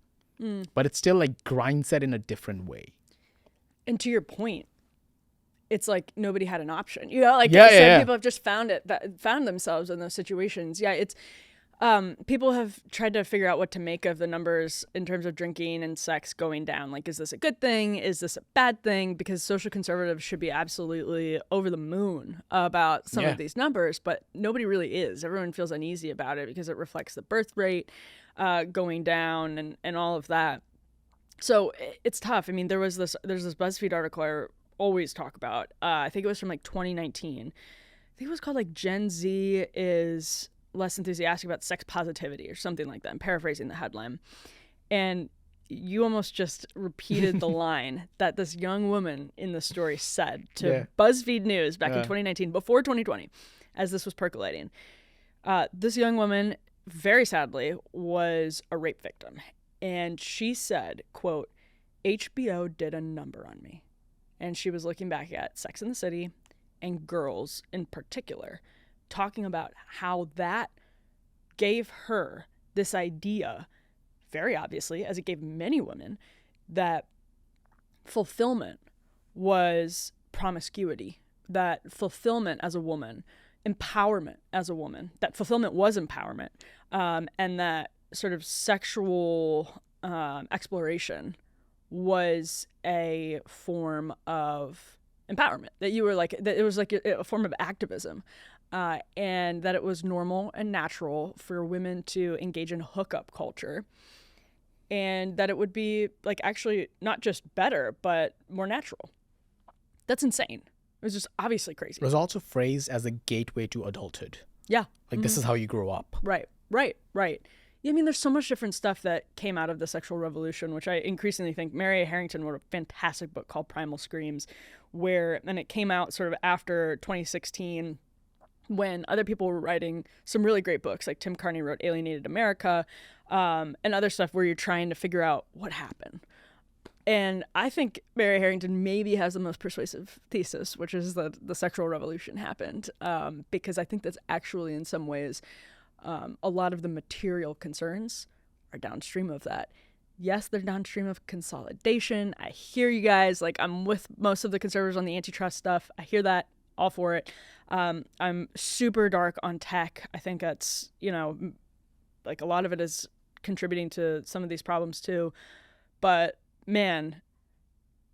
but it's still like grind set in a different way. And to your point, it's like nobody had an option. You know, like people have just found themselves in those situations. Yeah, it's people have tried to figure out what to make of the numbers in terms of drinking and sex going down. Like, is this a good thing? Is this a bad thing? Because social conservatives should be absolutely over the moon about some of these numbers, but nobody really is. Everyone feels uneasy about it because it reflects the birth rate going down and all of that. So it's tough. I mean, there's this BuzzFeed article I always talk about. I think it was from like 2019. I think it was called like Gen Z is less enthusiastic about sex positivity or something like that. I'm paraphrasing the headline. And you almost just repeated the line that this young woman in the story said to BuzzFeed News back in 2019, before 2020, as this was percolating. This young woman, very sadly, was a rape victim. And she said, quote, HBO did a number on me. And she was looking back at Sex and the City and Girls in particular, talking about how that gave her this idea, very obviously, as it gave many women, that fulfillment was promiscuity, that fulfillment as a woman, empowerment as a woman, that fulfillment was empowerment, and that sort of sexual exploration was a form of empowerment, that you were like, that it was like a form of activism, and that it was normal and natural for women to engage in hookup culture, and that it would be like actually not just better, but more natural. That's insane. It was just obviously crazy. It was also phrased as a gateway to adulthood. Yeah. Like, this is how you grow up. Right. Yeah, I mean, there's so much different stuff that came out of the sexual revolution, which I increasingly think Mary Harrington wrote a fantastic book called Primal Screams, and it came out sort of after 2016 when other people were writing some really great books. Like Tim Carney wrote Alienated America, and other stuff where you're trying to figure out what happened. And I think Mary Harrington maybe has the most persuasive thesis, which is that the sexual revolution happened, because I think that's actually in some ways a lot of the material concerns are downstream of that. Yes, they're downstream of consolidation. I hear you guys. Like, I'm with most of the conservatives on the antitrust stuff. I hear that. All for it. I'm super dark on tech. I think that's, like a lot of it is contributing to some of these problems too. But man,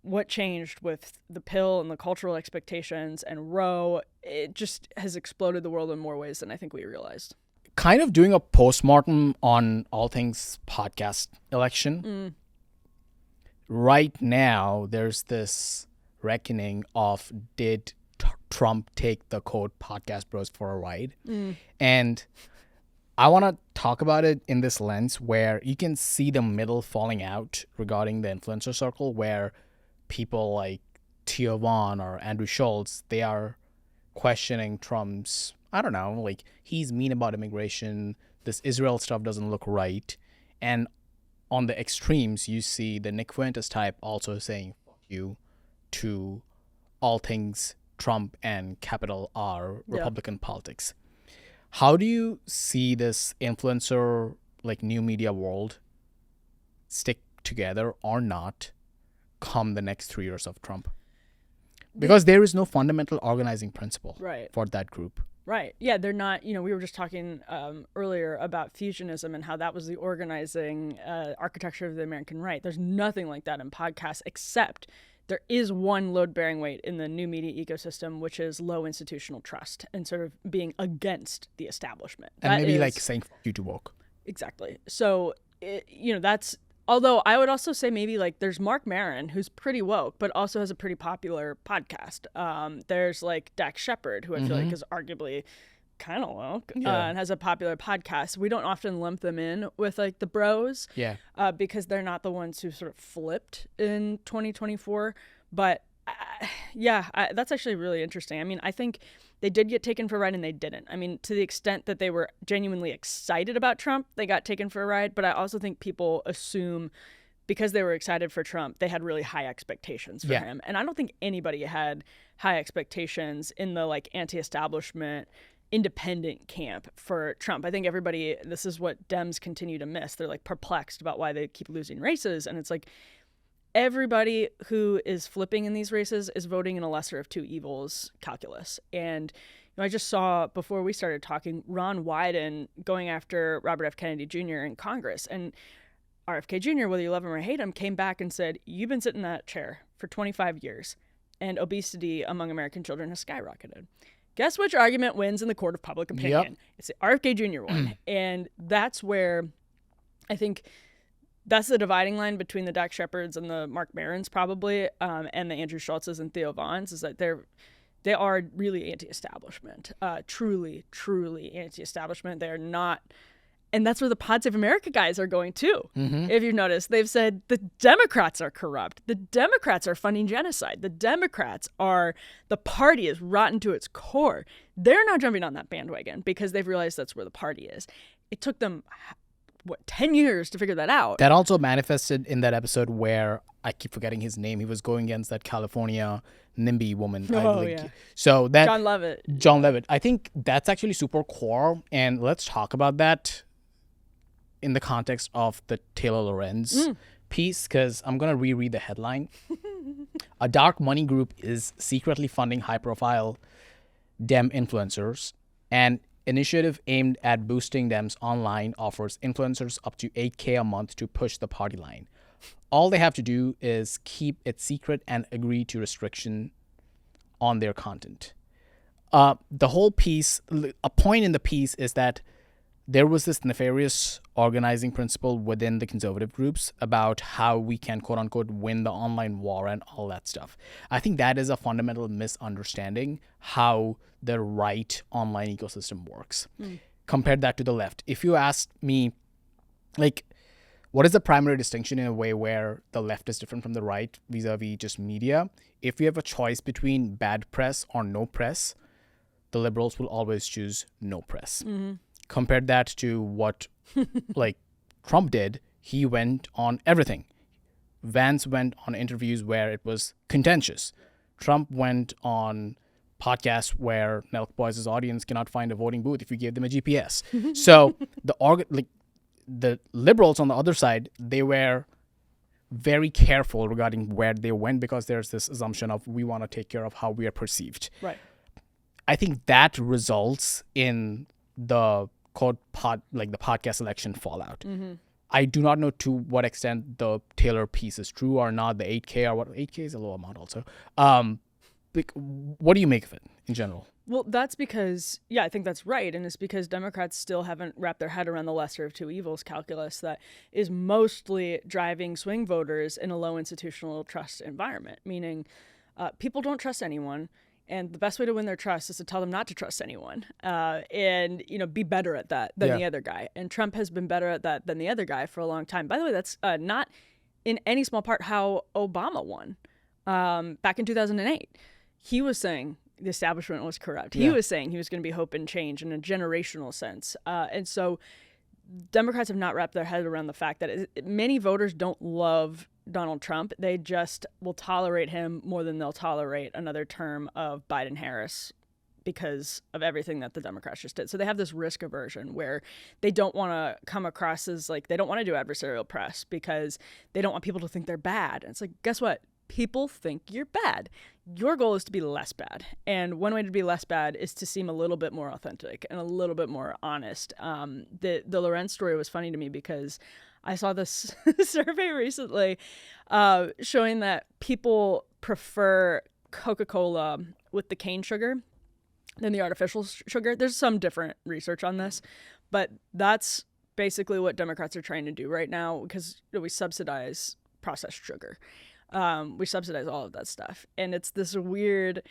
what changed with the pill and the cultural expectations and Roe, it just has exploded the world in more ways than I think we realized. Kind of doing a postmortem on all things podcast election. Right now, there's this reckoning of, did Trump take the quote podcast bros for a ride? And I want to talk about it in this lens where you can see the middle falling out regarding the influencer circle, where people like Theo Vaughn or Andrew Schultz, they are questioning Trump's, I don't know, like he's mean about immigration, this Israel stuff doesn't look right. And on the extremes, you see the Nick Fuentes type also saying fuck you to all things Trump and capital R Republican politics. How do you see this influencer, like new media world, stick together or not come the next 3 years of Trump? Because there is no fundamental organizing principle for that group. Right. Yeah, they're not, we were just talking earlier about fusionism and how that was the organizing architecture of the American right. There's nothing like that in podcasts, except there is one load-bearing weight in the new media ecosystem, which is low institutional trust and sort of being against the establishment. And that maybe like saying fuck you to woke. Exactly. So, that's, although I would also say maybe like there's Mark Maron, who's pretty woke, but also has a pretty popular podcast. There's like Dax Shepard, who I feel like is arguably kind of woke and has a popular podcast. We don't often lump them in with like the bros because they're not the ones who sort of flipped in 2024. But that's actually really interesting. I mean, I think they did get taken for a ride and they didn't. I mean, to the extent that they were genuinely excited about Trump, they got taken for a ride. But I also think people assume because they were excited for Trump, they had really high expectations for him. And I don't think anybody had high expectations in the like anti-establishment independent camp for Trump. I think everybody, this is what Dems continue to miss. They're like perplexed about why they keep losing races. And it's like everybody who is flipping in these races is voting in a lesser of two evils calculus. And I just saw before we started talking, Ron Wyden going after Robert F. Kennedy Jr. in Congress. And RFK Jr., whether you love him or hate him, came back and said, you've been sitting in that chair for 25 years and obesity among American children has skyrocketed. Guess which argument wins in the court of public opinion? Yep. It's the RFK Jr. one. And that's where I think that's the dividing line between the Dax Shepards and the Mark Marons probably, and the Andrew Schultzes and Theo Vaughns, is that they are really anti-establishment, truly, truly anti-establishment. They're not. And that's where the Pod Save America guys are going too. If you've noticed, they've said the Democrats are corrupt. The Democrats are funding genocide. The Democrats are, the party is rotten to its core. They're not jumping on that bandwagon because they've realized that's where the party is. It took them, 10 years to figure that out. That also manifested in that episode where, I keep forgetting his name, he was going against that California NIMBY woman. So that John Levitt. I think that's actually super core. And let's talk about that in the context of the Taylor Lorenz piece, because I'm going to reread the headline. A dark money group is secretly funding high-profile Dem influencers. An initiative aimed at boosting Dems online offers influencers up to $8,000 a month to push the party line. All they have to do is keep it secret and agree to restriction on their content. The whole piece, a point in the piece is that there was this nefarious organizing principle within the conservative groups about how we can, quote unquote, win the online war and all that stuff. I think that is a fundamental misunderstanding how the right online ecosystem works. Compared that to the left. If you asked me, like, what is the primary distinction in a way where the left is different from the right vis-a-vis just media? If you have a choice between bad press or no press, the liberals will always choose no press. Compared that to what like Trump did, he went on everything. Vance went on interviews where it was contentious. Trump went on podcasts where Nelk Boys' audience cannot find a voting booth if you gave them a GPS. So the liberals on the other side, they were very careful regarding where they went because there's this assumption of we want to take care of how we are perceived. Right. I think that results in the the podcast election fallout. I do not know to what extent the Taylor piece is true or not. The 8K or what? 8K is a low amount also. What do you make of it in general? Well, that's because, I think that's right. And it's because Democrats still haven't wrapped their head around the lesser of two evils calculus that is mostly driving swing voters in a low institutional trust environment, meaning people don't trust anyone. And the best way to win their trust is to tell them not to trust anyone, and be better at that than the other guy. And Trump has been better at that than the other guy for a long time. By the way, that's not in any small part how Obama won back in 2008. He was saying the establishment was corrupt. He was saying he was going to be hope and change in a generational sense. And so Democrats have not wrapped their head around the fact that many voters don't love Donald Trump. They just will tolerate him more than they'll tolerate another term of Biden-Harris because of everything that the Democrats just did. So they have this risk aversion where they don't want to come across as like, they don't want to do adversarial press because they don't want people to think they're bad. And it's like, guess what? People think you're bad. Your goal is to be less bad. And one way to be less bad is to seem a little bit more authentic and a little bit more honest. The Lorenz story was funny to me because I saw this survey recently showing that people prefer Coca-Cola with the cane sugar than the artificial sugar. There's some different research on this, but that's basically what Democrats are trying to do right now because we subsidize processed sugar. We subsidize all of that stuff. And it's this weird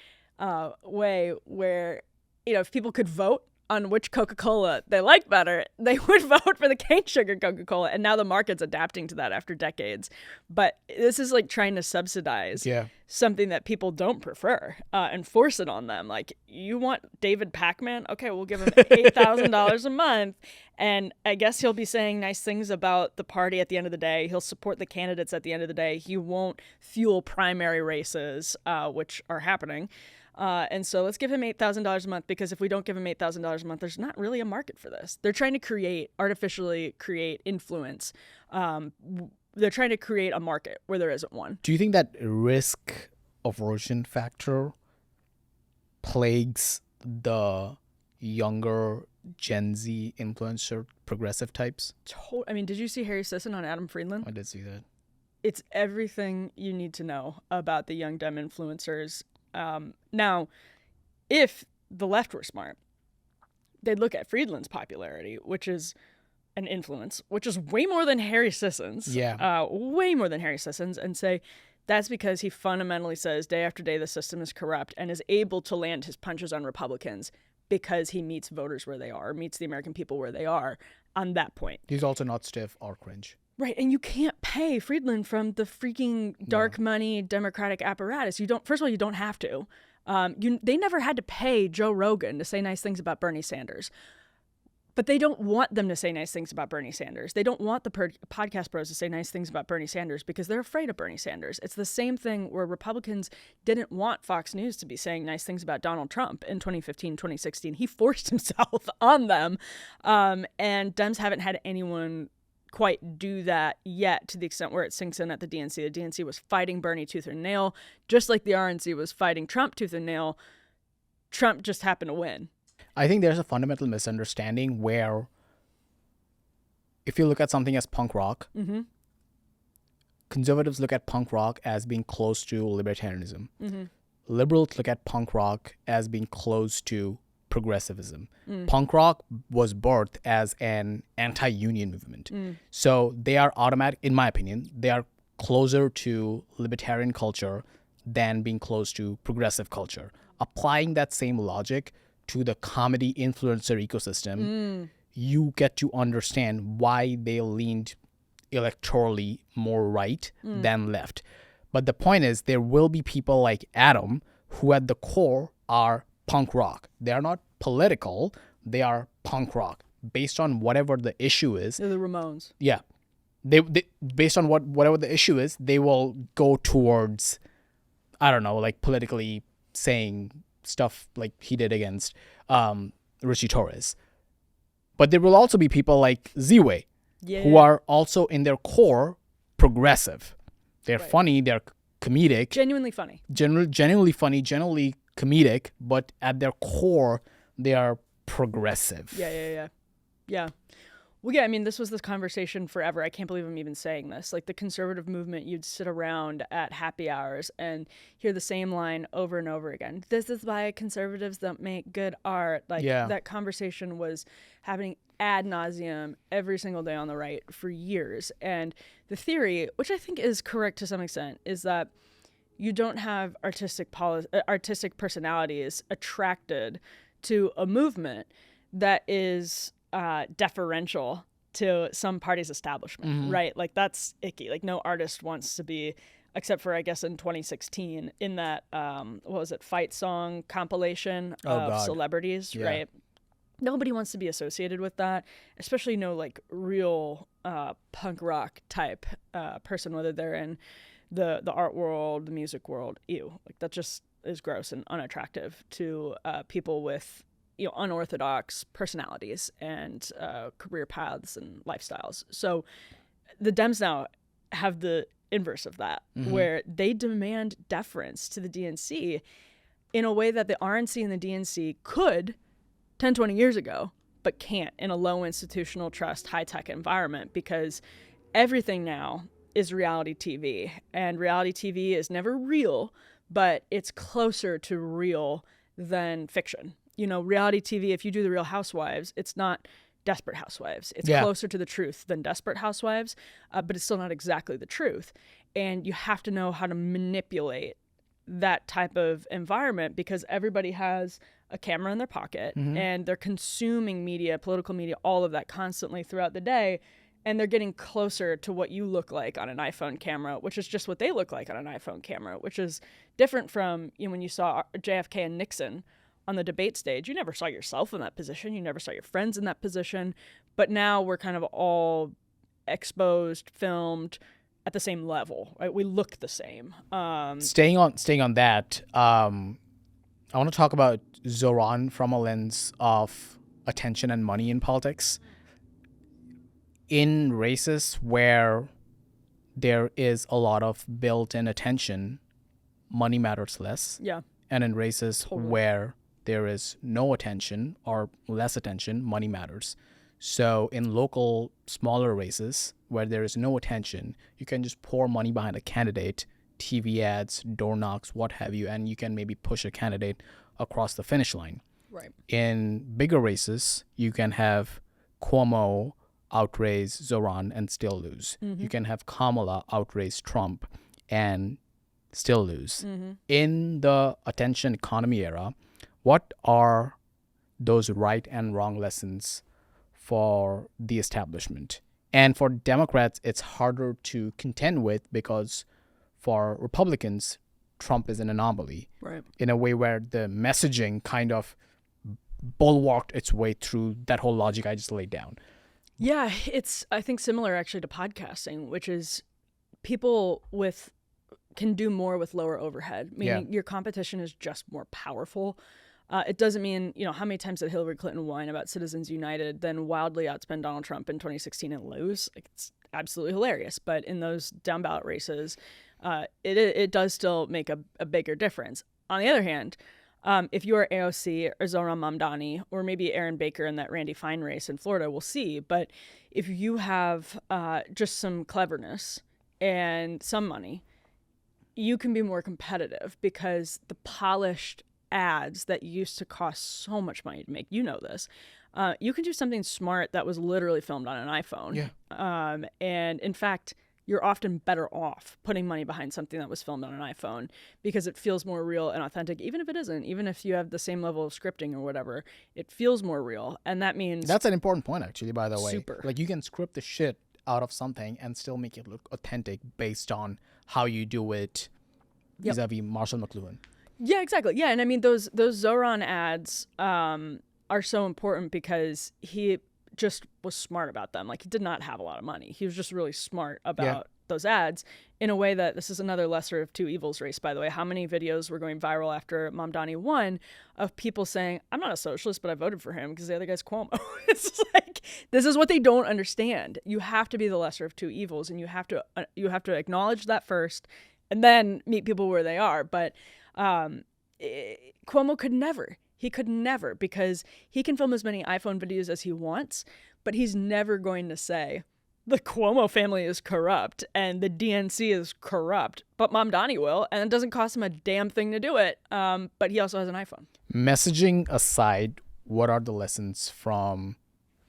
way where, if people could vote on which Coca-Cola they like better, they would vote for the cane sugar Coca-Cola. And now the market's adapting to that after decades. But this is like trying to subsidize something that people don't prefer and force it on them. Like, you want David Pac-Man? Okay, we'll give him $8,000 a month. And I guess he'll be saying nice things about the party at the end of the day. He'll support the candidates at the end of the day. He won't fuel primary races, which are happening. And so let's give him $8,000 a month, because if we don't give him $8,000 a month, there's not really a market for this. They're trying to artificially create influence. They're trying to create a market where there isn't one. Do you think that risk aversion factor plagues the younger Gen Z influencer progressive types? I mean, did you see Harry Sisson on Adam Friedland? I did see that. It's everything you need to know about the young dumb influencers. Now, if the left were smart, they'd look at Friedland's popularity, which is an influence, which is way more than Harry Sisson's. Way more than Harry Sisson's, and say that's because he fundamentally says day after day the system is corrupt and is able to land his punches on Republicans because he meets voters where they are, meets the American people where they are on that point. He's also not stiff or cringe. Right, and you can't pay Friedland from the freaking dark money Democratic apparatus. First of all, you don't have to. They never had to pay Joe Rogan to say nice things about Bernie Sanders. But they don't want them to say nice things about Bernie Sanders. They don't want the podcast bros to say nice things about Bernie Sanders because they're afraid of Bernie Sanders. It's the same thing where Republicans didn't want Fox News to be saying nice things about Donald Trump in 2015, 2016. He forced himself on them. And Dems haven't had anyone quite do that yet, to the extent where it sinks in at the DNC. The DNC was fighting Bernie tooth and nail, just like the RNC was fighting Trump tooth and nail. Trump just happened to win. I think there's a fundamental misunderstanding where if you look at something as punk rock, conservatives look at punk rock as being close to libertarianism. Liberals look at punk rock as being close to progressivism. Punk rock was birthed as an anti-union movement. So they are automatic, in my opinion, they are closer to libertarian culture than being close to progressive culture. Applying that same logic to the comedy influencer ecosystem, you get to understand why they leaned electorally more right than left. But the point is, there will be people like Adam who at the core are punk rock. They are not political, they are punk rock. Based on whatever the issue is. They're the Ramones. Yeah. They based on whatever the issue is, they will go towards, I don't know, like politically saying stuff like he did against Richie Torres. But there will also be people like Z-Way, who are also in their core progressive. They're funny, they're comedic. Genuinely funny. Genuinely funny, genuinely comedic, but at their core, they are progressive. Yeah. Well, yeah, I mean, this was this conversation forever. I can't believe I'm even saying this. Like the conservative movement, you'd sit around at happy hours and hear the same line over and over again. This is why conservatives don't make good art. Like that conversation was happening ad nauseum every single day on the right for years. And the theory, which I think is correct to some extent, is that you don't have artistic personalities attracted to a movement that is deferential to some party's establishment, right? Like, that's icky. Like, no artist wants to be, except for, I guess, in 2016, in that, what was it, fight song compilation of celebrities, right? Nobody wants to be associated with that, especially no, like, real punk rock type person, whether they're in the art world, the music world. Ew. Like, that just is gross and unattractive to people with, unorthodox personalities and career paths and lifestyles. So the Dems now have the inverse of that, where they demand deference to the DNC in a way that the RNC and the DNC could 10, 20 years ago, but can't in a low institutional trust, high-tech environment, because everything now is reality TV. And reality TV is never real, but it's closer to real than fiction. Reality TV, if you do The Real Housewives, it's not Desperate Housewives. It's closer to the truth than Desperate Housewives, but it's still not exactly the truth. And you have to know how to manipulate that type of environment, because everybody has a camera in their pocket and they're consuming media, political media, all of that constantly throughout the day. And they're getting closer to what you look like on an iPhone camera, which is just what they look like on an iPhone camera, which is different from when you saw JFK and Nixon on the debate stage. You never saw yourself in that position. You never saw your friends in that position. But now we're kind of all exposed, filmed at the same level, right? We look the same. Staying on that, I want to talk about Zohran from a lens of attention and money in politics. In races where there is a lot of built-in attention, money matters less. Yeah. And in races where there is no attention or less attention, money matters. So in local, smaller races where there is no attention, you can just pour money behind a candidate, TV ads, door knocks, what have you, and you can maybe push a candidate across the finish line. Right. In bigger races, you can have Cuomo outraise Zohran and still lose. You can have Kamala outraise Trump and still lose. In the attention economy era, what are those right and wrong lessons for the establishment? And for Democrats, it's harder to contend with because for Republicans, Trump is an anomaly. Right. In a way where the messaging kind of bulwarked its way through that whole logic I just laid down. Yeah, it's, I think, similar actually to podcasting, which is people can do more with lower overhead, meaning your competition is just more powerful. It doesn't mean, how many times did Hillary Clinton whine about Citizens United, then wildly outspend Donald Trump in 2016 and lose? Like, it's absolutely hilarious. But in those down ballot races, it does still make a bigger difference. On the other hand, if you are AOC or Zohran Mamdani, or maybe Aaron Baker in that Randy Fine race in Florida, we'll see. But if you have just some cleverness and some money, you can be more competitive, because the polished ads that used to cost so much money to make, this, you can do something smart that was literally filmed on an iPhone. Yeah. And in fact, you're often better off putting money behind something that was filmed on an iPhone, because it feels more real and authentic, even if it isn't, even if you have the same level of scripting or whatever, it feels more real. And that means that's an important point, actually, by the way. Super. Like, you can script the shit out of something and still make it look authentic based on how you do it vis-a-vis Marshall McLuhan. Yeah, exactly. Yeah, and I mean, those Zohran ads are so important because he just was smart about them. Like, he did not have a lot of money. He was just really smart about those ads in a way that, this is another lesser of two evils race, by the way. How many videos were going viral after Mamdani won of people saying, I'm not a socialist, but I voted for him because the other guy's Cuomo. It's like, this is what they don't understand. You have to be the lesser of two evils, and you have to acknowledge that first and then meet people where they are. But Cuomo could never. He could never, because he can film as many iPhone videos as he wants, but he's never going to say the Cuomo family is corrupt and the DNC is corrupt. But Mamdani will, and it doesn't cost him a damn thing to do it. But he also has an iPhone. Messaging aside, what are the lessons from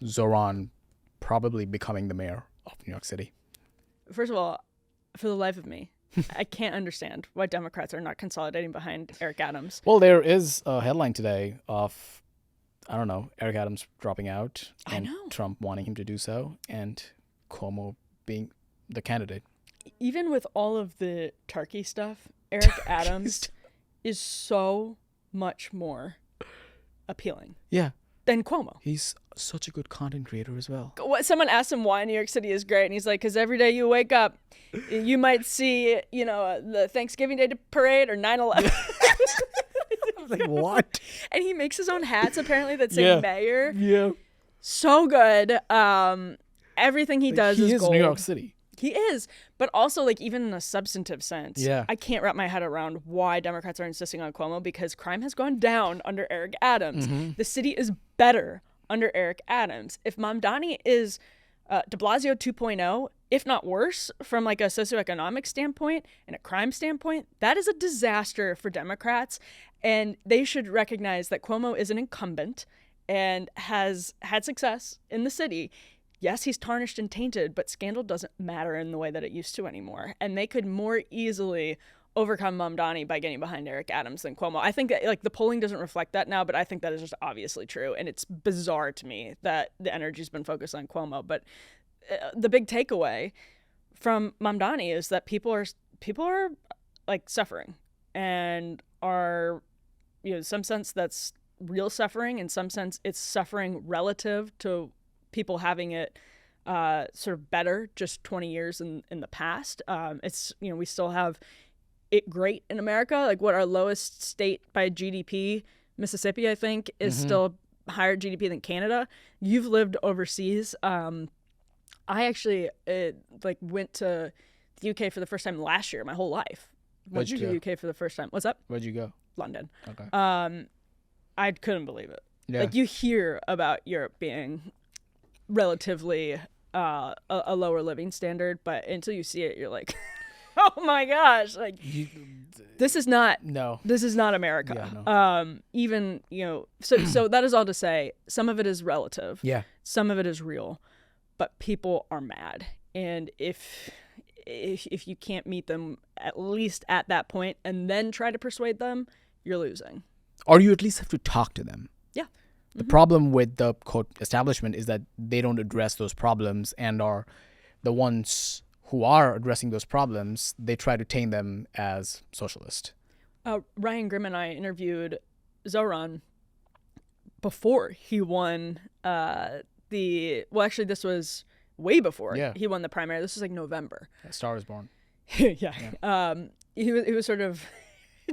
Zohran probably becoming the mayor of New York City? First of all, for the life of me, I can't understand why Democrats are not consolidating behind Eric Adams. Well, there is a headline today of, I don't know, Eric Adams dropping out and Trump wanting him to do so, and Cuomo being the candidate. Even with all of the turkey stuff, Eric Adams is so much more appealing. Yeah. Than Cuomo. He's such a good content creator as well. Someone asked him why New York City is great, and he's like, because every day you wake up, you might see, the Thanksgiving Day parade or 9/11. I was like, what? And he makes his own hats, apparently, that say mayor. Yeah. So good. Everything he does is gold. New York City. He is, but also even in a substantive sense, yeah. I can't wrap my head around why Democrats are insisting on Cuomo, because crime has gone down under Eric Adams. Mm-hmm. The city is better under Eric Adams. If Mamdani is de Blasio 2.0, if not worse, from a socioeconomic standpoint and a crime standpoint, that is a disaster for Democrats, and they should recognize that Cuomo is an incumbent and has had success in the city. Yes, he's tarnished and tainted, but scandal doesn't matter in the way that it used to anymore. And they could more easily overcome Mamdani by getting behind Eric Adams than Cuomo. I think that the polling doesn't reflect that now, but I think that is just obviously true. And it's bizarre to me that the energy's been focused on Cuomo. But the big takeaway from Mamdani is that people are suffering, and are, in some sense that's real suffering. In some sense, it's suffering relative to people having it sort of better just 20 years in the past. It's, we still have it great in America. What our lowest state by GDP, Mississippi, I think, is still higher GDP than Canada. You've lived overseas. I actually went to the UK for the first time last year, my whole life. Went to the UK for the first time. What's up? Where'd you go? London. Okay. I couldn't believe it. Yeah. You hear about Europe being relatively a lower living standard, but until you see it, you're like, oh my gosh, this is not America. Yeah, no. Even, so that is all to say, some of it is relative. Yeah. Some of it is real, but people are mad. And if you can't meet them at least at that point and then try to persuade them, you're losing. Or you at least have to talk to them. Yeah. The problem with the, quote, establishment is that they don't address those problems, and are the ones who are addressing those problems, they try to taint them as socialist. Ryan Grimm and I interviewed Zohran before he won this was way before he won the primary. This was November. A Star is Born. Yeah. He was sort of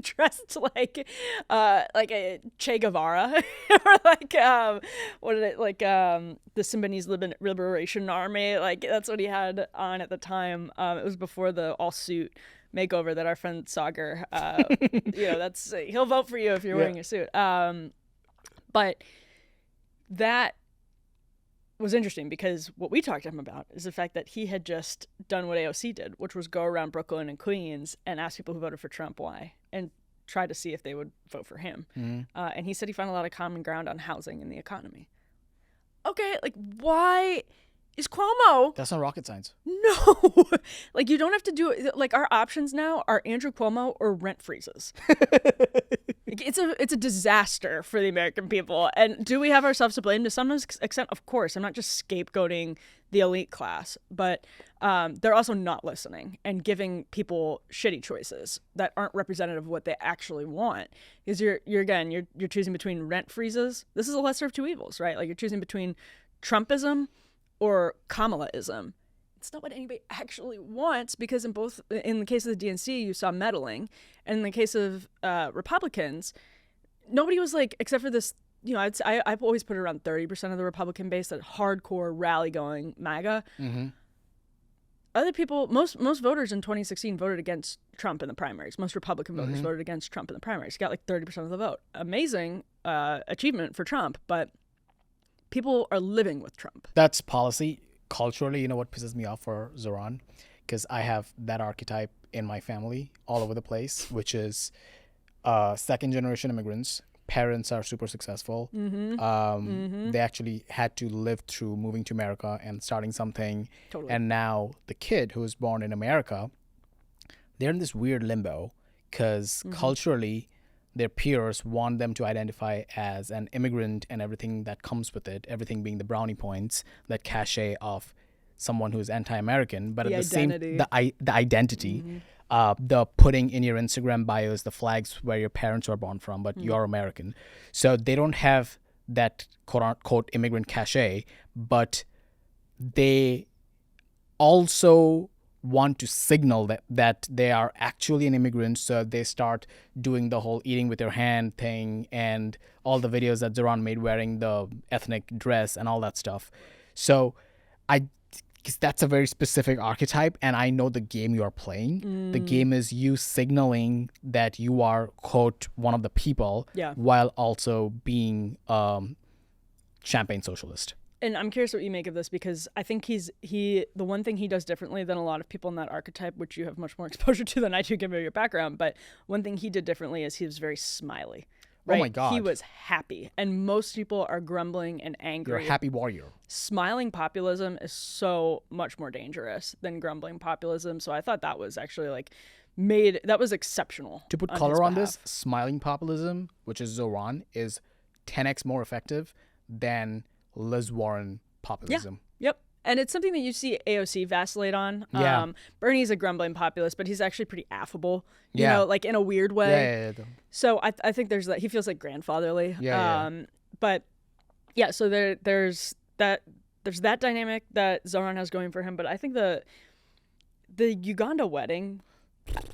dressed like a Che Guevara, or the Symbionese Liberation Army. That's what he had on at the time. It was before the all suit makeover that our friend Sagar, that's he'll vote for you if you're wearing a suit. But that was interesting, because what we talked to him about is the fact that he had just done what AOC did, which was go around Brooklyn and Queens and ask people who voted for Trump why, and try to see if they would vote for him. Mm-hmm. And he said he found a lot of common ground on housing and the economy. Okay, why is Cuomo? That's not rocket science. No, you don't have to do it. Our options now are Andrew Cuomo or rent freezes. It's a disaster for the American people. And do we have ourselves to blame to some extent? Of course. I'm not just scapegoating the elite class, but they're also not listening and giving people shitty choices that aren't representative of what they actually want. Because you're choosing between rent freezes. This is a lesser of two evils, right? You're choosing between Trumpism or Kamalaism. It's not what anybody actually wants, because in the case of the DNC, you saw meddling, and in the case of Republicans, nobody was except for this. I've always put around 30% of the Republican base, that hardcore rally-going MAGA. Mm-hmm. Other people, most voters in 2016 voted against Trump in the primaries. Most Republican voters voted against Trump in the primaries. He got 30% of the vote. Amazing achievement for Trump, but people are living with Trump. That's policy. Culturally, what pisses me off for Zohran, because I have that archetype in my family all over the place, which is second generation immigrants. Parents are super successful. Mm-hmm. They actually had to live through moving to America and starting something. Totally. And now the kid who was born in America they're in this weird limbo because culturally their peers want them to identify as an immigrant and everything that comes with it, everything being the brownie points, that cachet of someone who's anti-American, but The at the same identity. the identity, the putting in your Instagram bios the flags where your parents were born from, but you're American. So they don't have that quote unquote immigrant cachet, but they also want to signal that they are actually an immigrant. So they start doing the whole eating with your hand thing and all the videos that Zohran made wearing the ethnic dress and all that stuff. So because that's a very specific archetype, and I know the game you are playing. The game is you signaling that you are, quote, one of the people, while also being champagne socialist. And I'm curious what you make of this, because I think the one thing he does differently than a lot of people in that archetype, which you have much more exposure to than I do given your background, but one thing he did differently is he was very smiley. Right? Oh my God. He was happy. And most people are grumbling and angry. You're a happy warrior. Smiling populism is so much more dangerous than grumbling populism. So I thought that was actually that was exceptional. To put color on this, smiling populism, which is Zohran, is 10x more effective than Liz Warren populism. Yep. And it's something that you see AOC vacillate on. Yeah. Bernie's a grumbling populist, but he's actually pretty affable, you know, like in a weird way. Yeah. So I think there's that. He feels like grandfatherly. But yeah, so there's that dynamic that Zohran has going for him. But I think the Uganda wedding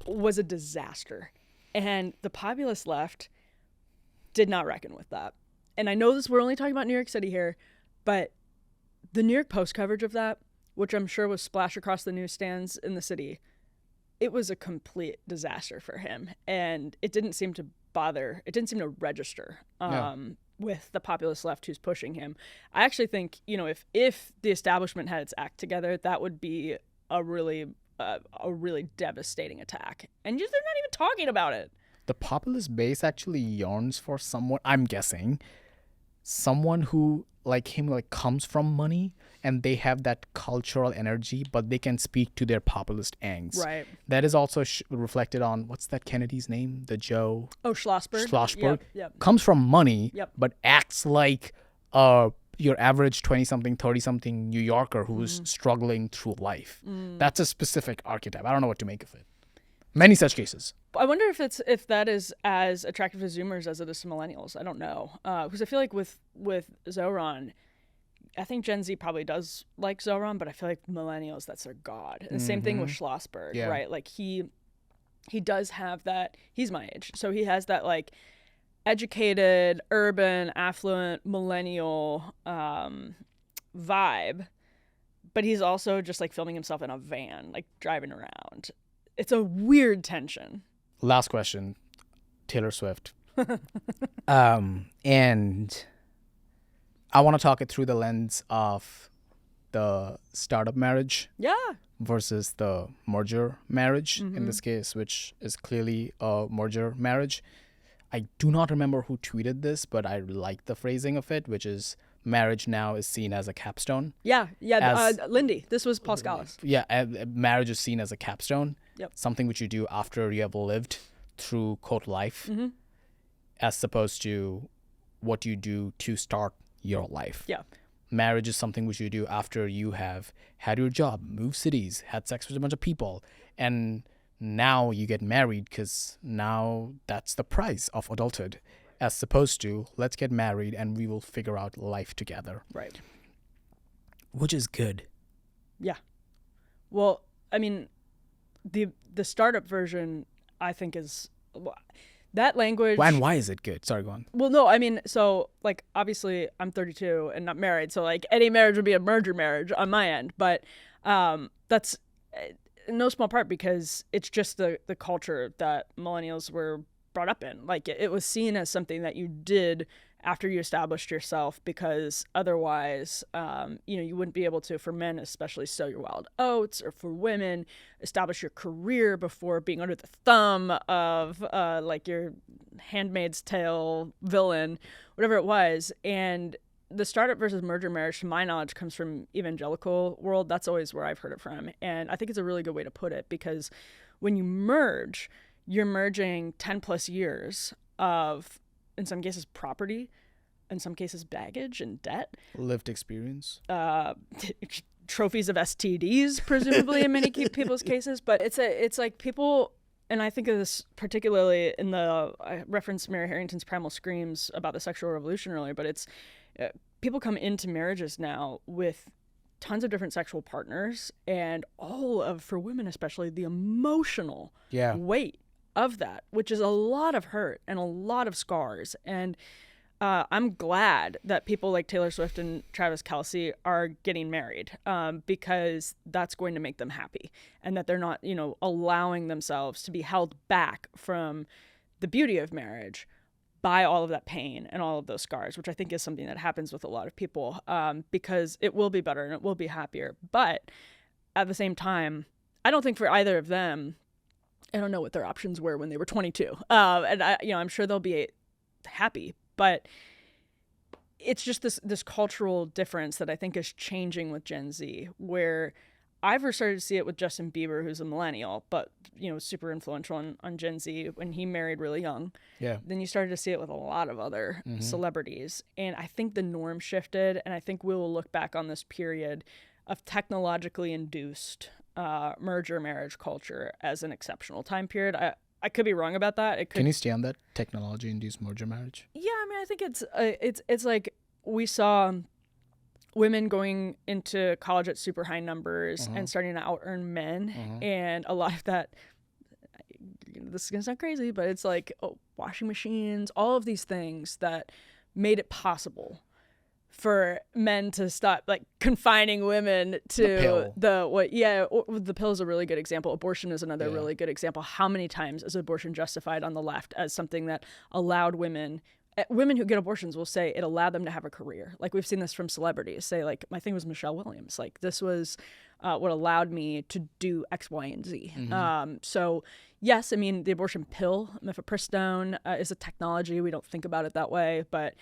was a disaster. And the populist left did not reckon with that. And I know we're only talking about New York City here, but the New York Post coverage of that, which I'm sure was splashed across the newsstands in the city, it was a complete disaster for him. And it didn't seem to register with the populist left who's pushing him. I actually think, if the establishment had its act together, that would be a really devastating attack. And they're not even talking about it. The populist base actually yearns for someone, I'm guessing, someone who comes from money and they have that cultural energy, but they can speak to their populist angst. Right. That is also reflected on, what's that Kennedy's name? The Joe? Oh, Schlossberg. Schlossberg. Yep. Comes from money, Yep. but acts like your average 20-something, 30-something New Yorker who's struggling through life. That's a specific archetype. I don't know what to make of it. Many such cases. I wonder if that is as attractive to Zoomers as it is to millennials. I don't know, because I feel like with Zohran, I think Gen Z probably does like Zohran, but I feel like millennials, that's their god. And the same thing with Schlossberg, right? Like he does have that. He's my age, so he has that educated, urban, affluent, millennial vibe, but he's also just filming himself in a van, driving around. It's a weird tension. Last question, Taylor Swift. And I want to talk it through the lens of the startup marriage versus the merger marriage in this case, which is clearly a merger marriage. I do not remember who tweeted this, but I like the phrasing of it, which is marriage now is seen as a capstone. Lindy. This was Paul Scalise. Marriage is seen as a capstone. Yep. Something which you do after you have lived through, quote, life, as opposed to what you do to start your life. Yeah. Marriage is something which you do after you have had your job, moved cities, had sex with a bunch of people, and now you get married because now that's the price of adulthood, as opposed to let's get married and we will figure out life together. Right. Which is good. Yeah. Well, I mean, the startup version, I think, is that language. And why is it good? Sorry, go on. Well, no, I mean, so obviously I'm 32 and not married, so any marriage would be a merger marriage on my end, but that's in no small part because it's just the culture that millennials were brought up in. It was seen as something that you did after you established yourself, because otherwise, you wouldn't be able to, for men especially, sow your wild oats, or for women, establish your career before being under the thumb of your Handmaid's Tale villain, whatever it was. And the startup versus merger marriage, to my knowledge, comes from evangelical world. That's always where I've heard it from. And I think it's a really good way to put it, because When you merge, you're merging 10 plus years of, in some cases, property, in some cases, baggage and debt. Lived experience. Trophies of STDs, presumably, in many people's cases. But it's like people, and I think of this particularly in I referenced Mary Harrington's Primal Screams about the sexual revolution earlier, but it's people come into marriages now with tons of different sexual partners, and all of, for women especially, the emotional weight of that, which is a lot of hurt and a lot of scars. And I'm glad that people like Taylor Swift and Travis Kelce are getting married, because that's going to make them happy, and that they're not, allowing themselves to be held back from the beauty of marriage by all of that pain and all of those scars, which I think is something that happens with a lot of people, because it will be better and it will be happier. But at the same time, I don't think for either of them, I don't know what their options were when they were 22. And I'm sure they'll be happy, but it's just this cultural difference that I think is changing with Gen Z, where I've started to see it with Justin Bieber, who's a millennial, but super influential on Gen Z when he married really young. Yeah. Then you started to see it with a lot of other celebrities, and I think the norm shifted, and I think we will look back on this period of technologically induced merger marriage culture as an exceptional time period. I could be wrong about that. Can you stay on that technology-induced merger marriage? Yeah, I mean, I think it's like we saw women going into college at super high numbers and starting to out-earn men, and a lot of that, this is gonna sound crazy, but it's like washing machines, all of these things that made it possible for men to stop like confining women to the pill is a really good example. Abortion is another really good example. How many times is abortion justified on the left as something that allowed women who get abortions will say it allowed them to have a career? Like, we've seen this from celebrities say, like, my thing was Michelle Williams. Like, this was what allowed me to do X, Y, and Z. So yes, I mean, the abortion pill, mifepristone, is a technology. We don't think about it that way, but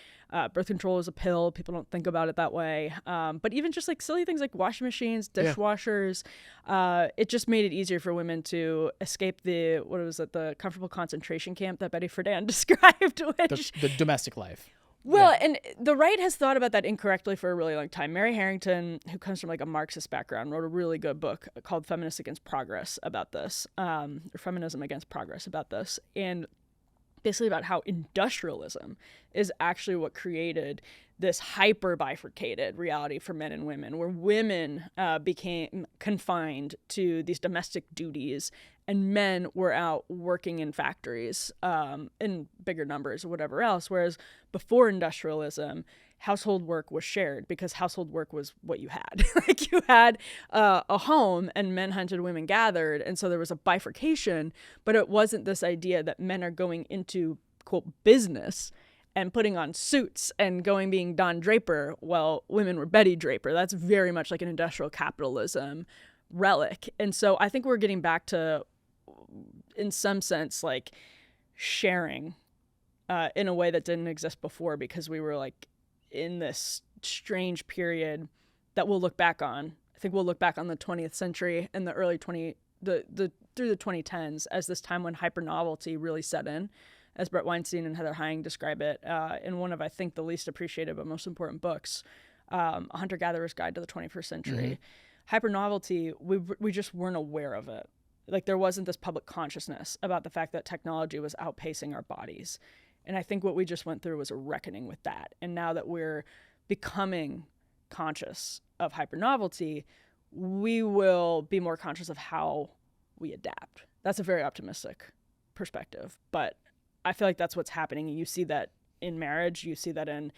birth control is a pill. People don't think about it that way. But even just like silly things like washing machines, dishwashers, it just made it easier for women to escape the comfortable concentration camp that Betty Friedan described. Which, the domestic life. Well, and the right has thought about that incorrectly for a really long time. Mary Harrington, who comes from like a Marxist background, wrote a really good book called Feminists Against Progress about this, or Feminism Against Progress about this, and basically about how industrialism is actually what created this hyper bifurcated reality for men and women, where women became confined to these domestic duties and men were out working in factories in bigger numbers or whatever else. Whereas before industrialism, household work was shared because household work was what you had. Like, you had a home and men hunted, women gathered. And so there was a bifurcation, but it wasn't this idea that men are going into, quote, business and putting on suits and being Don Draper while women were Betty Draper. That's very much like an industrial capitalism relic. And so I think we're getting back to, in some sense, like sharing in a way that didn't exist before, because we were like in this strange period that we'll look back on. I think we'll look back on the 20th century and the early through the 2010s as this time when hypernovelty really set in, as Brett Weinstein and Heather Heying describe it in one of, I think, the least appreciated but most important books, A Hunter-Gatherer's Guide to the 21st Century. Hypernovelty, we just weren't aware of it. Like, there wasn't this public consciousness about the fact that technology was outpacing our bodies. And I think what we just went through was a reckoning with that. And now that we're becoming conscious of hypernovelty, we will be more conscious of how we adapt. That's a very optimistic perspective, but I feel like that's what's happening. You see that in marriage, you see that in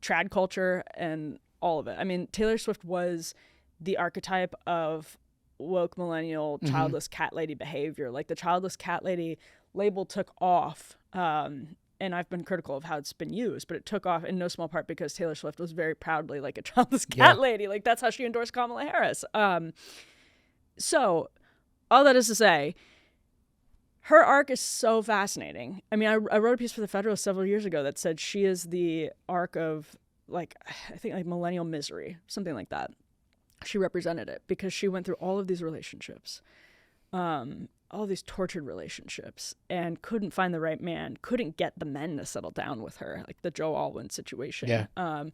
trad culture and all of it. I mean, Taylor Swift was the archetype of woke millennial childless cat lady behavior. Like, the childless cat lady label took off, and I've been critical of how it's been used, but it took off in no small part because Taylor Swift was very proudly like a childless cat lady. Like, that's how she endorsed Kamala Harris. So all that is to say, her arc is so fascinating. I mean, I wrote a piece for The Federalist several years ago that said she is the arc of, like, I think like millennial misery, something like that. She represented it because she went through all of these relationships, all these tortured relationships and couldn't find the right man, couldn't get the men to settle down with her, like the Joe Alwyn situation. Yeah.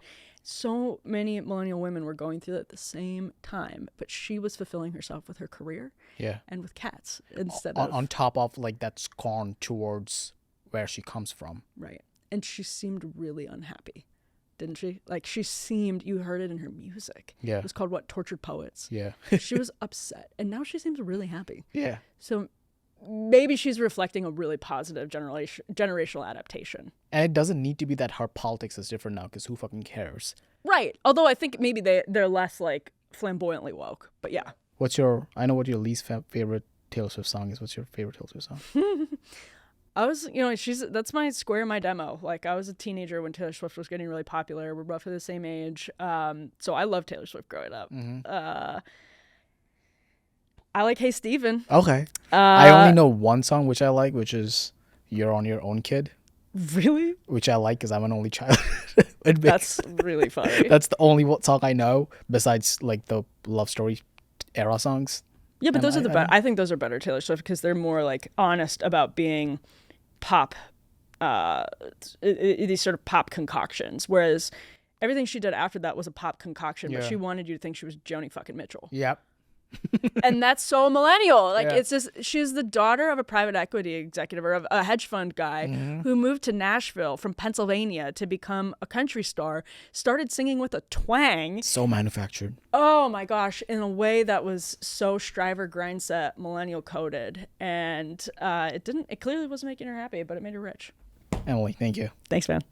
So many millennial women were going through that at the same time, but she was fulfilling herself with her career and with cats instead of... On top of, like, that scorn towards where she comes from. Right. And she seemed really unhappy, didn't she? Like, she seemed... You heard it in her music. Yeah. It was called, what, Tortured Poets? Yeah. She was upset. And now she seems really happy. Yeah. So maybe she's reflecting a really positive generational adaptation. And it doesn't need to be that her politics is different now, because who fucking cares? Right. Although I think maybe they're less, like, flamboyantly woke. But yeah. I know what your least favorite Taylor Swift song is. What's your favorite Taylor Swift song? I was, that's my square in my demo. Like, I was a teenager when Taylor Swift was getting really popular. We're roughly the same age. So I loved Taylor Swift growing up. Mm-hmm. I like Hey Stephen. Okay. I only know one song which I like, which is You're on Your Own, Kid. Really? Which I like because I'm an only child. That's really funny. That's the only song I know besides, like, the love story era songs. Yeah, but those are the better. I think those are better Taylor Swift because they're more, like, honest about being pop, these sort of pop concoctions. Whereas everything she did after that was a pop concoction, but she wanted you to think she was Joni fucking Mitchell. Yep. And that's so millennial. Like, Yeah. it's just, she's the daughter of a private equity executive or of a hedge fund guy who moved to Nashville from Pennsylvania to become a country star, started singing with a twang. So manufactured. Oh my gosh, in a way that was so Striver grindset millennial coded. And it clearly wasn't making her happy, but it made her rich. Emily, thank you. Thanks, man.